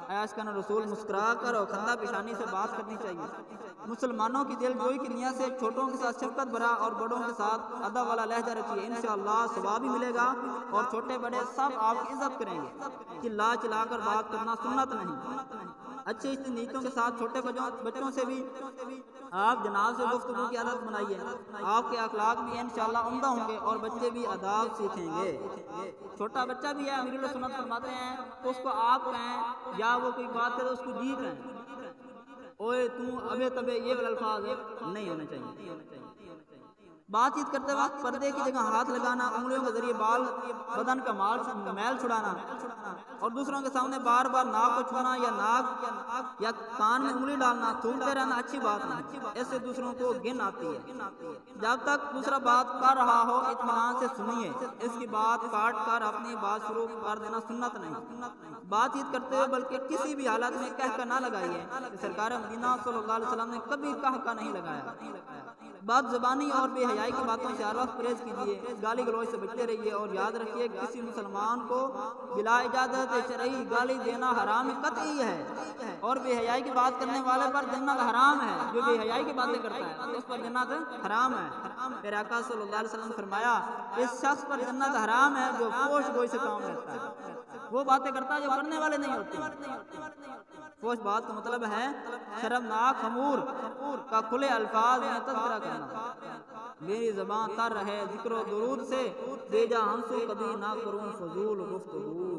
عیاش کا رسول مسکرا کر اور خندہ پیشانی سے بات کرنی چاہیے. مسلمانوں کی دل جوئی کی نیت سے چھوٹوں کے ساتھ شفقت بھرا اور بڑوں کے ساتھ ادب والا لہجہ رکھیے، انشاءاللہ ثواب بھی ملے گا اور چھوٹے بڑے سب آپ کی عزت کریں گے. چلا چلا کر بات کرنا سنت نہیں. اچھی اچھی نیتوں کے ساتھ چھوٹے بچوں سے بھی آپ جناب سے گفتگو کی عادت بنائیے. آپ کے اخلاق بھی انشاءاللہ عمدہ ہوں گے اور بچے بھی آداب سیکھیں گے. چھوٹا بچہ بھی ہے، امیر السنت فرماتے ہیں تو اس کو آپ کہیں یا وہ کوئی بات کرے اس کو جی کہیں. اوئے تو ابے تبے، یہ والا الفاظ نہیں ہونے چاہیے۔ بات چیت کرتے وقت پردے کی جگہ ہاتھ لگانا، انگلیوں کے ذریعے بال بدن کا میل چھڑانا اور دوسروں کے سامنے بار بار ناک کو چھونا یا ناک یا کان میں انگلی ڈالنا، تھوکتے رہنا اچھی بات نہیں، اس سے دوسروں کو گن آتی ہے۔ جب تک دوسرا بات کر رہا ہو اطمینان سے سنیے، اس کی بات کاٹ کر اپنی بات شروع کر دینا سنت نہیں۔ بات چیت کرتے ہوئے بلکہ کسی بھی حالت میں کہہ کر نہ لگائیے۔ سرکار مدینہ صلی اللہ علیہ وسلم نے کبھی کہا نہیں لگایا۔ بات زبانی اور بے حیائی کی باتوں سے ہر وقت پرہیز کیجیے، گالی گلوچ سے بچتے رہیے اور یاد رکھیے کسی مسلمان کو بلا اجازت شرعی گالی دینا حرام قطعی ہے، اور بے حیائی کی بات کرنے والے پر جنت حرام ہے۔ جو بے حیائی کی باتیں کرتا ہے اس پر جنت حرام ہے۔ میرے آقا صلی اللہ علیہ وسلم نے فرمایا اس شخص پر جنت حرام ہے جو فحش گوئی سے کام لیتا ہے، وہ باتیں کرتا ہے جو کرنے والے نہیں ہوتے۔ فحش بات کا مطلب ہے شرمناک امور کا کھلے الفاظ میں تذکرہ کرنا۔ میری زبان تر رہے ذکر و درود سے، بے جا ہنسو کبھی نہ کروں فضول گفتگو۔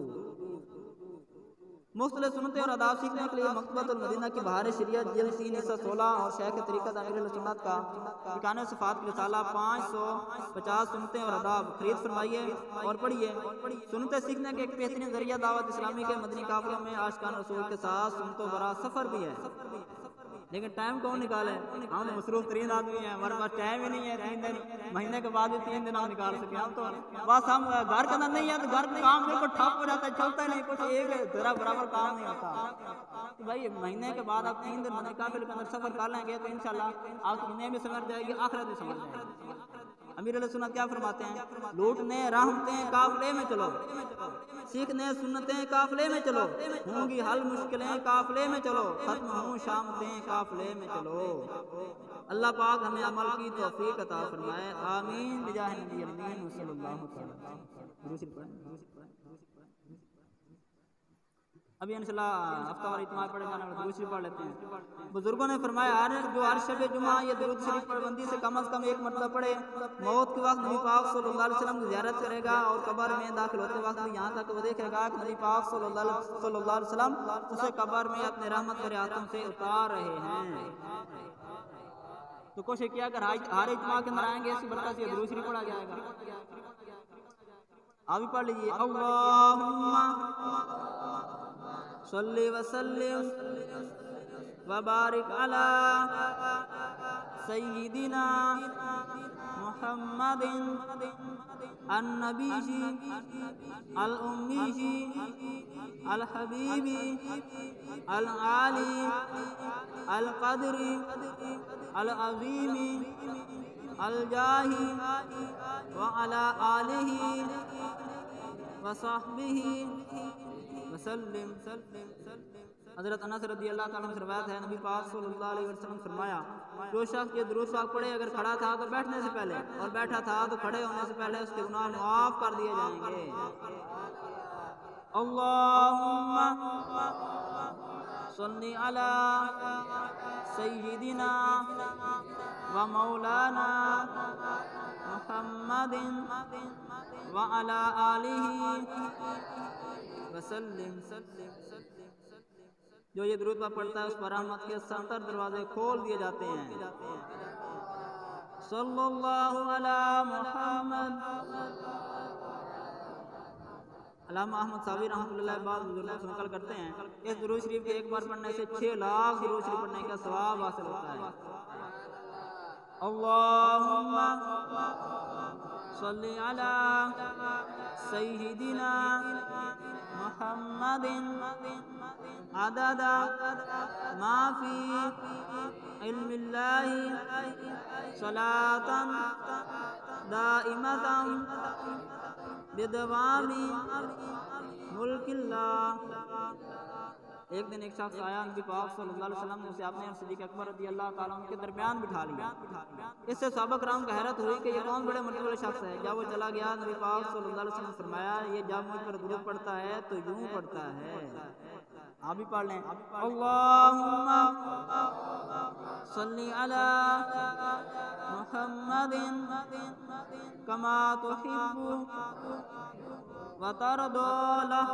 مختلف سنتیں اور آداب سیکھنے کے لیے مکتبۃ المدینہ کی بہار شریعت جلد 3 حصہ 16 اور شیخ طریقت امیر السنت کا 91 صفحات کی رسالہ 550 سنتیں اور آداب خرید فرمائیے اور پڑھیے۔ سنتیں سیکھنے کے ایک بہترین ذریعہ دعوت اسلامی کے مدنی قافلوں میں عاشقان رسول کے ساتھ سنتوں برا سفر بھی ہے، لیکن ٹائم کون نکالے؟ ہم مصروف ترین آدمی ہیں، ہمارے پاس ٹائم ہی نہیں ہے 3 دن، مہینے کے بعد بھی 3 دن ہم نکال سکیں۔ ہم تو بس ہم گھر کے اندر نہیں ہیں تو گھر کا کام بالکل ٹھپ ہو جاتا ہے، چلتا ہی نہیں، کچھ ایک ذرا برابر کام نہیں ہوتا۔ تو بھائی مہینے کے بعد آپ 3 دن مدنی قافلے کے اندر سفر کر لیں گے تو انشاءاللہ آپ کی دنیا بھی سمجھ جائے گی، آخرت بھی سمجھ جائے گی۔ امیر علیہ سنت کیا فرماتے ہیں؟ لوٹنے رحمتیں قافلے میں چلو، سیکھنے سنتیں قافلے میں چلو، ہوں گی حل مشکلیں قافلے میں چلو، ختم ہوں شامتیں قافلے میں چلو۔ اللہ پاک ہمیں عمل کی توفیق عطا فرمائے، آمین بجاہ نبی امین صلی اللہ تعالی۔ ابھی انشاءاللہ ہفتہ وار اجتماع پڑھے جانے والا درود شریف پڑھ لیتے ہیں۔ بزرگوں نے فرمایا جو ہر شب جمعہ یہ درود شریف پابندی سے کم از کم 1 مرتبہ پڑھے، موت کے وقت نبی پاک صلی اللہ علیہ وسلم کی زیارت کرے گا، اور قبر میں داخل ہوتے وقت بھی یہاں تک وہ دیکھے گا کہ نبی پاک صلی اللہ علیہ وسلم اسے قبر میں اپنے رحمت کے ہاتھوں سے اتار رہے ہیں۔ تو کوشش کیا اگر ہر اجتماع کے اندر آئیں گے، اس کی برکت سے یہ درود شریف پڑھا جائے گا۔ آپ بھی پڑھ لیجیے، اللہم صلی وسلم وبارک علی سیدنا محمد النبی الامی الحبیب العالی القدر العظیم الجاہ وعلی آلہ وصحبہ وسلم۔ حضرت انس رضی اللہ تعالیٰ عنہ سے روایت ہے، نبی پاک صلی اللہ علیہ وسلم فرمایا جو شخص یہ درود پاک پڑھے، اگر کھڑا تھا تو بیٹھنے سے پہلے اور بیٹھا تھا تو کھڑے ہونے سے پہلے اس کے گناہ معاف کر دیے جائیں گے۔ اللہم صلی علی سیدنا و مولانا محمد وعلی آلہ وسلم۔ جو یہ درود پاک پڑھتا ہے اس پر رحمت کے 70 دروازے کھول دیے جاتے ہیں۔ صلی اللہ علی محمد۔ علامہ احمد صابری رحمۃ اللہ بعد بزرگوں سے نقل کرتے ہیں اس درود شریف کے ایک بار پڑھنے سے 6 لاکھ درود شریف پڑھنے کا ثواب حاصل ہوتا ہے۔ اللہم صلی علی سیدنا محمد عدد ما فی علم اللہ صلاة دائمة بدوام ملک اللہ۔ ایک دن ایک شخص آیا، نبی پاک صلی اللہ علیہ وسلم نے اسے اپنے اور صدیق اکبر رضی اللہ تعالیٰ عنہ کے درمیان بٹھا لیا۔ اس سے صحابہ کرام کو حیرت ہوئی کہ یہ کون بڑے مرتبے والے شخص ہے۔ جب وہ چلا گیا نبی پاک صلی اللہ علیہ وسلم نے فرمایا یہ جب مجھ پر درود پڑھتا ہے تو یوں پڑھتا ہے۔ آپ بھی پڑھ لیں، اللہم صلی علی محمد کما تحب وترضى له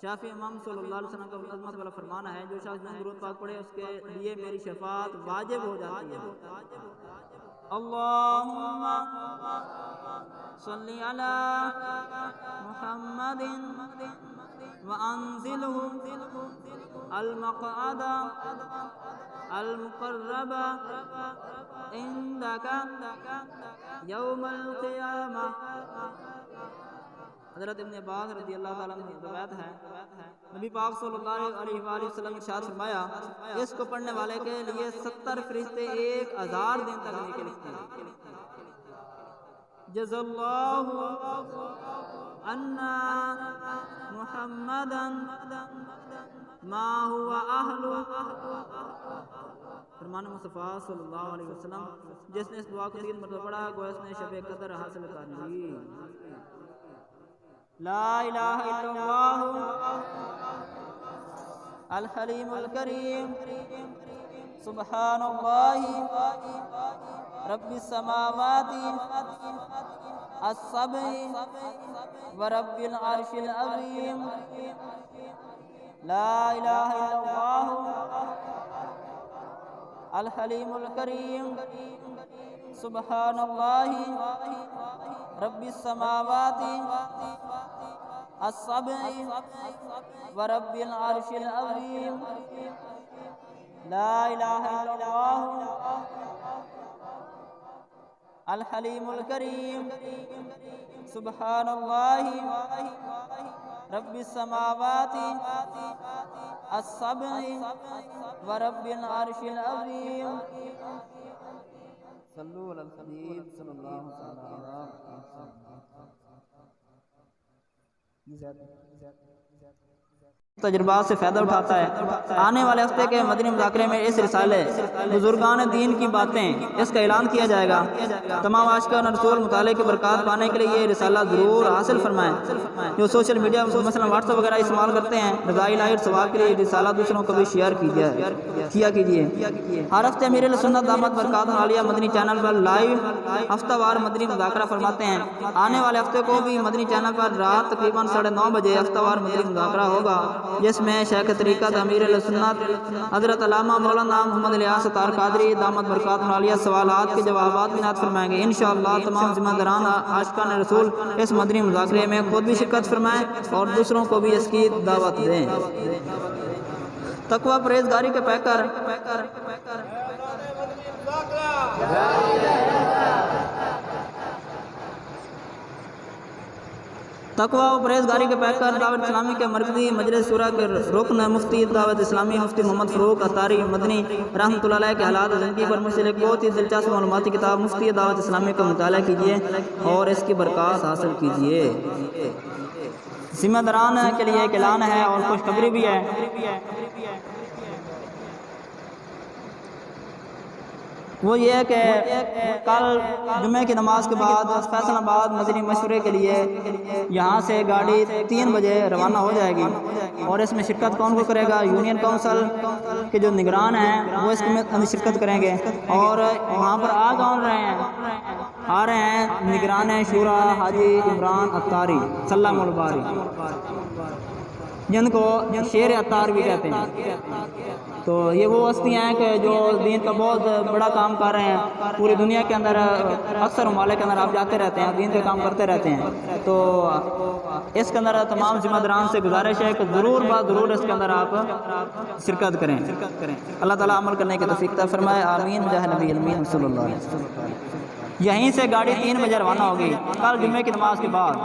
شافعی امام صلی اللہ علیہ وسلم کا عظمت والا فرمانا ہے، جو شخص درود پاک پڑھے اس کے لیے میری شفاعت واجب ہو جاتی ہے۔ اللہم صلی علی محمد وانزلہ المقعد المقرب عندک یوم القیامہ۔ حضرت ابن عباس رضی اللہ تعالیٰ عنہ روایت ہے، نبی پاک صلی اللہ علیہ وآلہ وسلم نے ارشاد فرمایا، اس کو پڑھنے والے کے لیے 70 فرشتے 1000 دن تک نیکی لکھتے ہیں۔ جزا اللہ عنا محمدا ما هو اہل۔ فرمان مصطفیٰ صلی اللہ علیہ وسلم، جس نے اس دعا کو 3 مرتبہ پڑھا گویا اس نے شب قدر حاصل کر لی۔ لا الہ الا اللہ الحلیم الکریم، سبحان اللہ رب السماوات السبع ورب العرش العظیم۔ لا الہ الا اللہ الحلیم الکریم، سبحان اللہ رب السماوات السبع ورب العرش العظیم۔ لا الہ الا اللہ الحلیم الکریم، سبحان اللہ رب السماوات السبع ورب العرش العظیم۔ صلو علی الحبیب صلی اللہ علیہ وسلم۔ تجربات سے فائدہ اٹھاتا ہے۔ آنے والے ہفتے کے مدنی مذاکرے میں اس رسالے بزرگان دین کی باتیں اس کا اعلان کیا جائے گا۔ تمام عاشقان رسول مطالعے کی برکات پانے کے لیے یہ رسالہ ضرور حاصل فرمائیں۔ جو سوشل میڈیا مثلا واٹس ایپ وغیرہ استعمال کرتے ہیں، رضائی لائٹ ثواب کے لیے یہ رسالہ دوسروں کو بھی شیئر کیا کیجیے۔ ہر ہفتے امیر اہل سنت دامت برکاتہ عالیہ مدنی چینل پر لائیو ہفتہ وار مدنی مذاکرہ فرماتے ہیں۔ آنے والے ہفتے کو بھی مدنی چینل پر رات تقریباً 9:30 بجے ہفتہ وار مدنی مذاکرہ ہوگا، جس میں شیخ طریقت امیر اہل سنت حضرت علامہ مولانا محمد الیاس ستار قادری دامت برکاتہ عالیہ سوالات کے جوابات بھی نعت فرمائیں گے۔ انشاءاللہ تمام ذمہ داران عاشقان رسول اس مدنی مذاکرے میں خود بھی شرکت فرمائیں اور دوسروں کو بھی اس کی دعوت دیں۔ تقوی پرہیزگاری کے پیکر تقوی و پرہیزگاری کے پیکر دعوت اسلامی کے مرکزی مجلس شورا کے رکن مفتی دعوت اسلامی مفتی محمد فاروق عطاری مدنی رحمۃ اللہ علیہ کے حالات زندگی پر مشتمل بہت ہی دلچسپ معلوماتی کتاب مفتی دعوت اسلامی کا مطالعہ کیجیے اور اس کی برکات حاصل کیجیے۔ ذمہ داران کے لیے ایک اعلان ہے اور خوشخبری بھی ہے۔ وہ یہ ہے کہ کل جمعہ کی نماز کے بعد فیصل آباد مدنی مشورے کے لیے یہاں سے گاڑی 3 بجے روانہ ہو جائے گی، اور اس میں شرکت کون کو کرے گا؟ یونین کونسل کے جو نگران ہیں وہ اس میں شرکت کریں گے، اور وہاں پر آ رہے ہیں نگران شورا حاجی عمران عطاری سلام الباری، جن کو شیر عطار بھی کہتے ہیں۔ تو یہ وہ ہستی ہیں کہ جو دین کا بہت بڑا کام کر رہے ہیں پوری دنیا کے اندر، اکثر ممالک کے اندر آپ جاتے رہتے ہیں، دین کا کام کرتے رہتے ہیں۔ تو اس کے اندر تمام ذمہ داران سے گزارش ہے کہ ضرور اس کے اندر آپ شرکت کریں۔ اللہ تعالیٰ عمل کرنے کی توفیق عطا فرمائے، آمین بجاہ نبی امین صلی اللہ علیہ وسلم۔ یہیں سے گاڑی 3 بجے روانہ ہوگی کل جمعے کی نماز کے بعد۔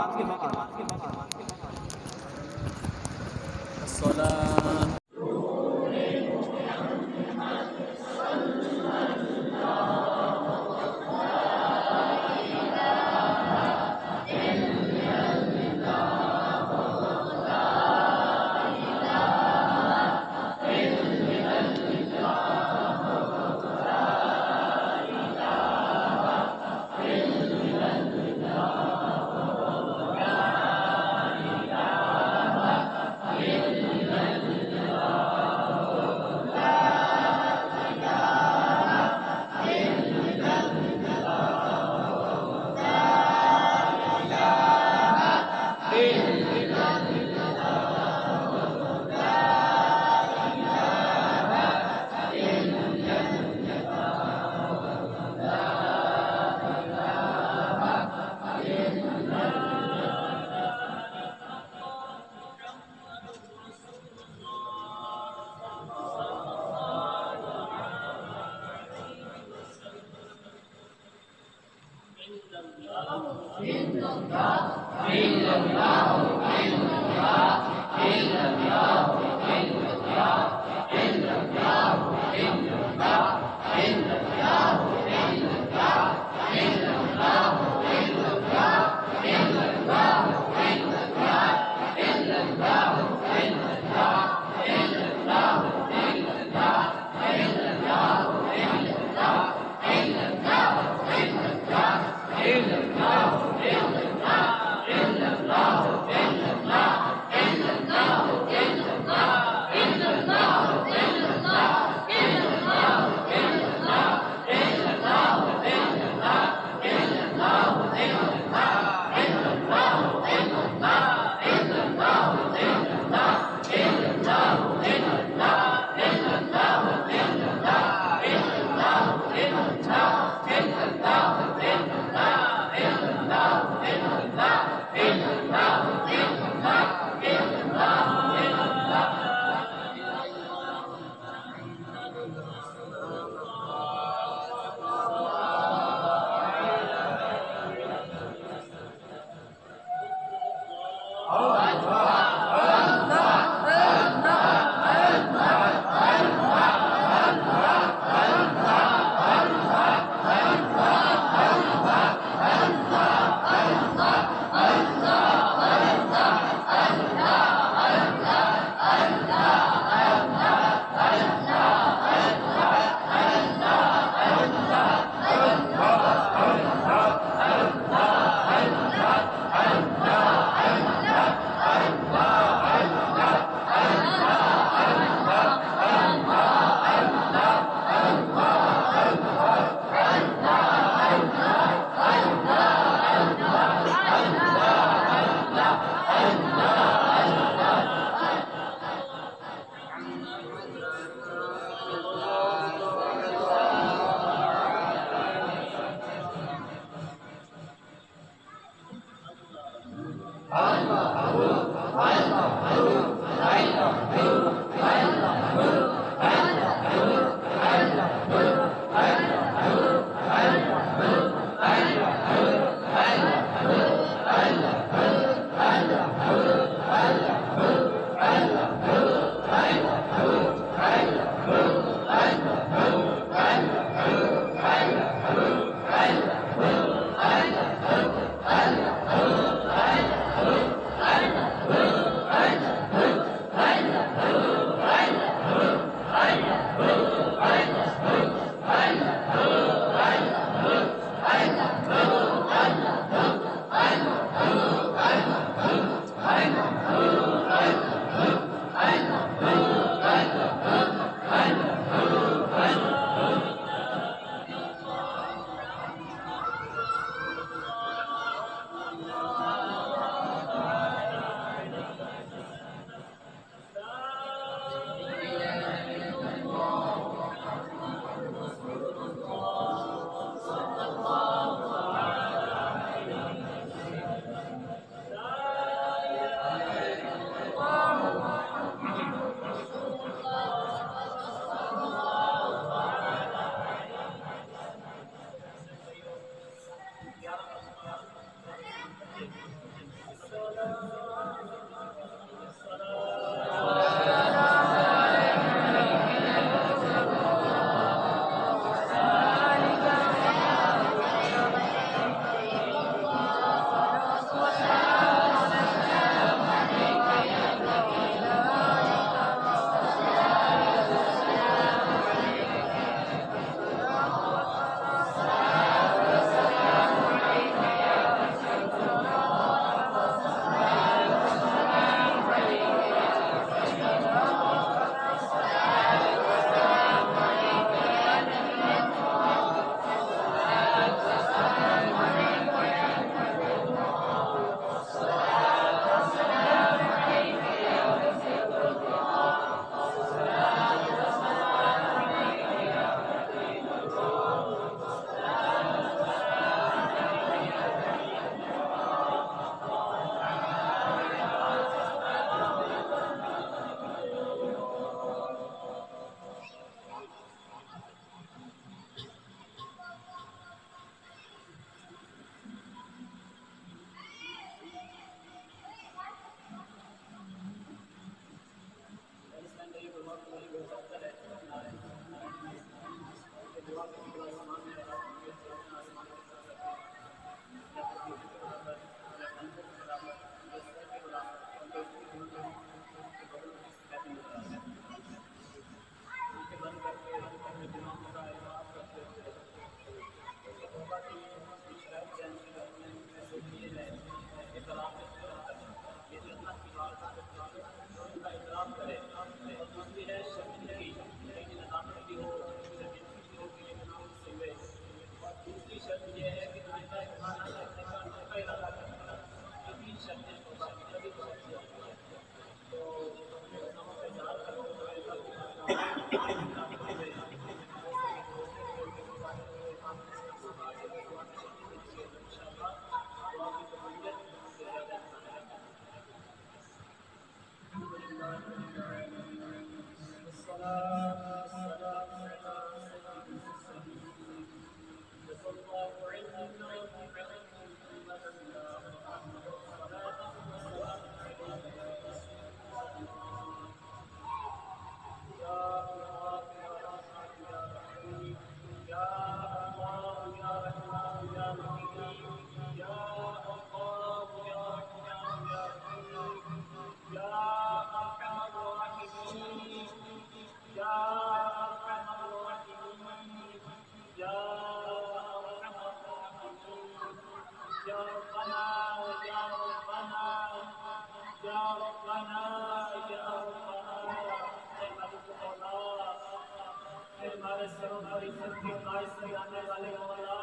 ہمارے سروں پر عزت کے تاج سجانے والے مولا،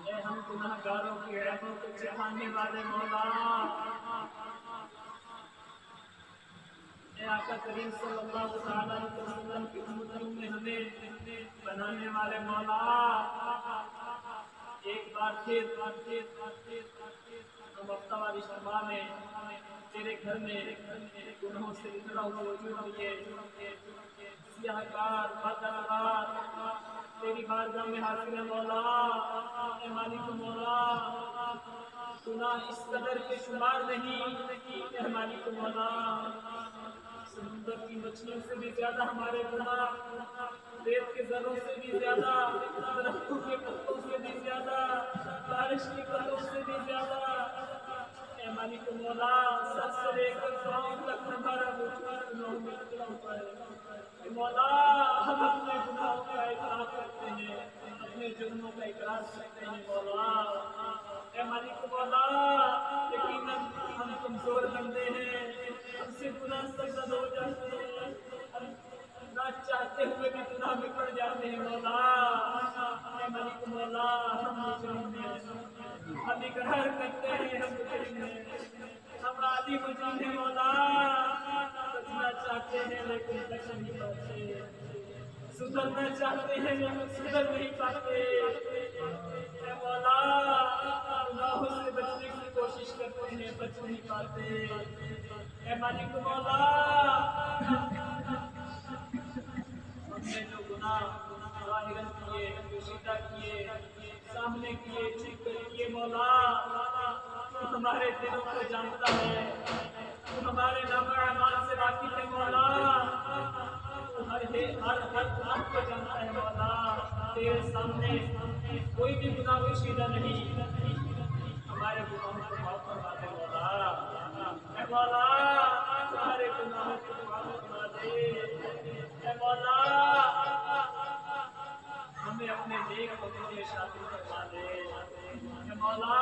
اے ہم گناہگاروں کی عیبوں کو چھپانے والے مولا، اے آقا کریم صلی اللہ علیہ وسلم کی امتوں میں ہمیں بنانے والے مولا، ایک بار پھر ہم ہفتہ وار اجتماع میں تیرے گھر میں گناہوں سے اتنا ہوا وجود لیے سیاہ کار بدکار تیری بارگاہ میں حاضر ہے مولا، اے مالک مولا، گناہ اس قدر کے شمار نہیں اے مالک مولا، سمندر کی مچھلیوں سے بھی زیادہ ہمارے گناہ، ریت کے ذروں سے بھی زیادہ، درختوں کے پتوں سے بھی زیادہ، بارش کی قطروں سے بھی زیادہ، اے مالک مولا، سر سے لے کر پاؤں تک ہمارا وجود گناہوں میں اتنا ہوا ہے۔ اے مولا، ہم اپنے گناہوں کا اقرار کرتے ہیں، اپنے جرموں کا اقرار کرتے ہیں مولا، اے مالک مولا، یقیناً ہم کمزور بندے ہیں، ہم سے گناہ سرزد ہو جاتے ہیں، ہم نہ چاہتے ہوئے بھی گناہ میں پڑ جاتے ہیں مولا، اے مالک مولا، ہم مجرم ہیں، ہم اقرار کرتے ہیں ہم مجرم ہیں، ہم عادی مجرم ہیں مولا، بچنا چاہتے ہیں لیکن بچ نہیں پاتے، سدھرنا چاہتے ہیں لیکن سدھر نہیں پاتے، اے مولا، گناہوں سے بچنے کی کوشش کرتے ہیں بچ نہیں پاتے، اے مالک مولا، ہم نے جو گناہ ظاہراً کیے، پوشیدہ کیے، سامنے کیے، چھپ کر کیے مولا، تو ہمارے دلوں کو جانتا ہے، تو ہمارے نام اعمال سے واقف ہے مولا، تو ہر گناہ کو جانتا ہے مولا، تیرے سامنے کوئی بھی گناہ پوشیدہ نہیں، ہمارے گناہوں کو معاف فرما دے مولا، اے مولا، ہمارے گناہوں کو معاف فرما دے، اے مولا، ہمیں اپنے نیک بندوں میں شامل کروا دے، اے مولا،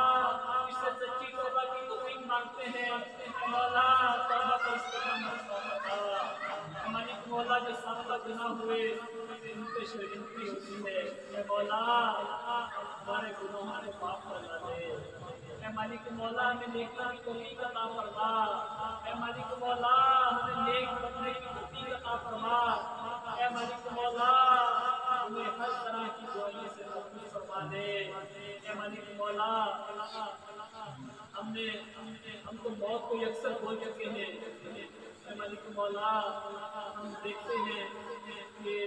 اس سے سچی توبہ کی توفیق مانگتے ہیں، اے مولا، توبہ کا استقامت عطا فرما، اے مالک مولا، جو سابقہ گناہ ہوئے ان پہ شرمندگی ہوتی ہے، اے مولا، ہمارے گناہوں کو معاف فرما دے، اے مالک مولا، ہمیں نیکیوں کی توفیق عطا فرما، اے مالک مولا، ہمیں نیک بننے کی توفیق عطا فرما، اے مالک مولا، ہمیں ہر طرح کی برائیوں سے محفوظ فرما دے، اے مالک مولا، ہم تو موت کو یکسر بول چکے ہیں، اے مالک مولا، ہم دیکھتے ہیں کہ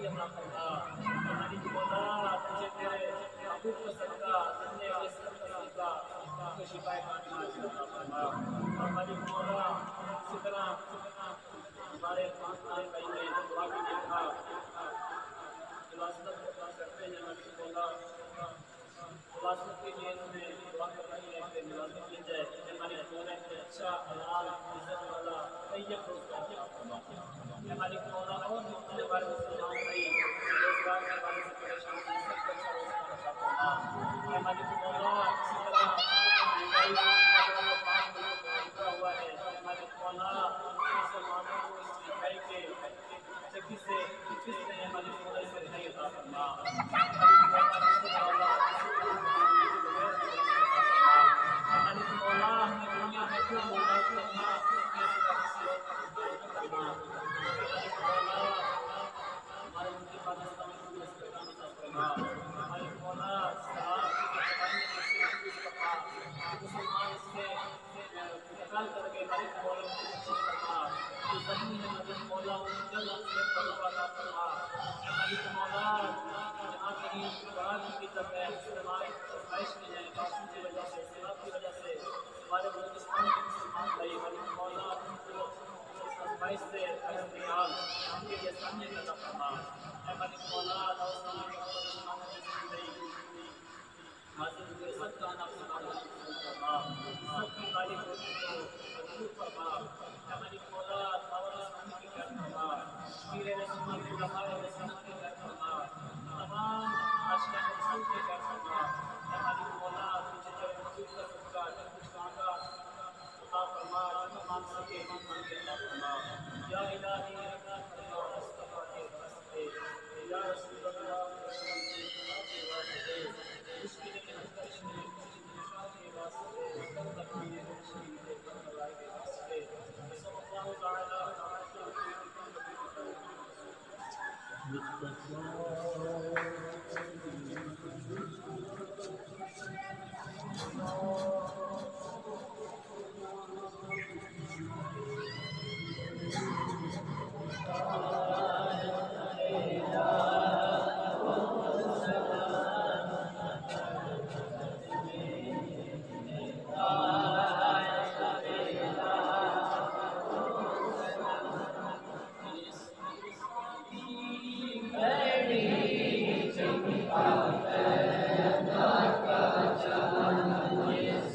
رسائی عطا فرما اے مالک مولا تجھے تیرے محبوب کا صدقہ اپنے عزت کا صدقہ ان کو شفا کاملہ عطا فرما اے مالک مولا اسی طرح ہمارے خاندان بھائی نے دعا کی دیکھا ملازمت کو دعا کرتے ہیں مالک مولا ملازمت کے لیے میں دعا کر رہی ہے کہ ملازمت مل جائے مالک مولا کہ اچھا حلال عزت والا طیب روزگار عطا فرما مالک مولا اور جتنے ہمارے مسلمان بھائی روزگار کے حوالے سے پریشان ہیں سب کو اچھا روزگار عطا فرما مالک مولا اسی طرح مہنگائی کا پان بکا ہوا ہے مالک مولا مسلمانوں کو اس مہنگائی کے چکی سے مالک مولا سے رہائی عطا فرما مالک مولا ہمیں دنیا میں خوب مولا کرنا ہمارے ملک پاکستان میں استحکام عطا فرما مالک مولا مسلمان اس میں انتقال کر کے مالک مولا کو اچھی فرما جو زمین ہے مالک مولا ان جلد سے پروپا عطا فرما مالک مولا جہاں کہیں بڑا کی طرف ہے استعمال آزمائش میں ہے باشوں کی وجہ سے سیلاب کی وجہ سے ہمارے بلوچستان کے مسلمان بھائی مالک مولا ان کو آزمائش سے نکال ان کے لیے سامنے عطا فرما اے مالک مولا مسلمان حاضر ہوئے سب کا نام فرما سب کی مالک ہوتی کو مجبور فرما اے مالک مولا دعوت اسلامی کی خیر فرما پیر رسول علماء رسول کی خیر فرما تمام عاشقان رسول کی خیر فرما اے مالک مولا تجھے تیرے محبوب کا صدقہ جو کچھ مانگا عطا فرما جو مانگ سکے ہم مانگ کے عطا فرما یا الہی رضا فرما مصطفیٰ کے واسطے یا رسول اللہ Yes.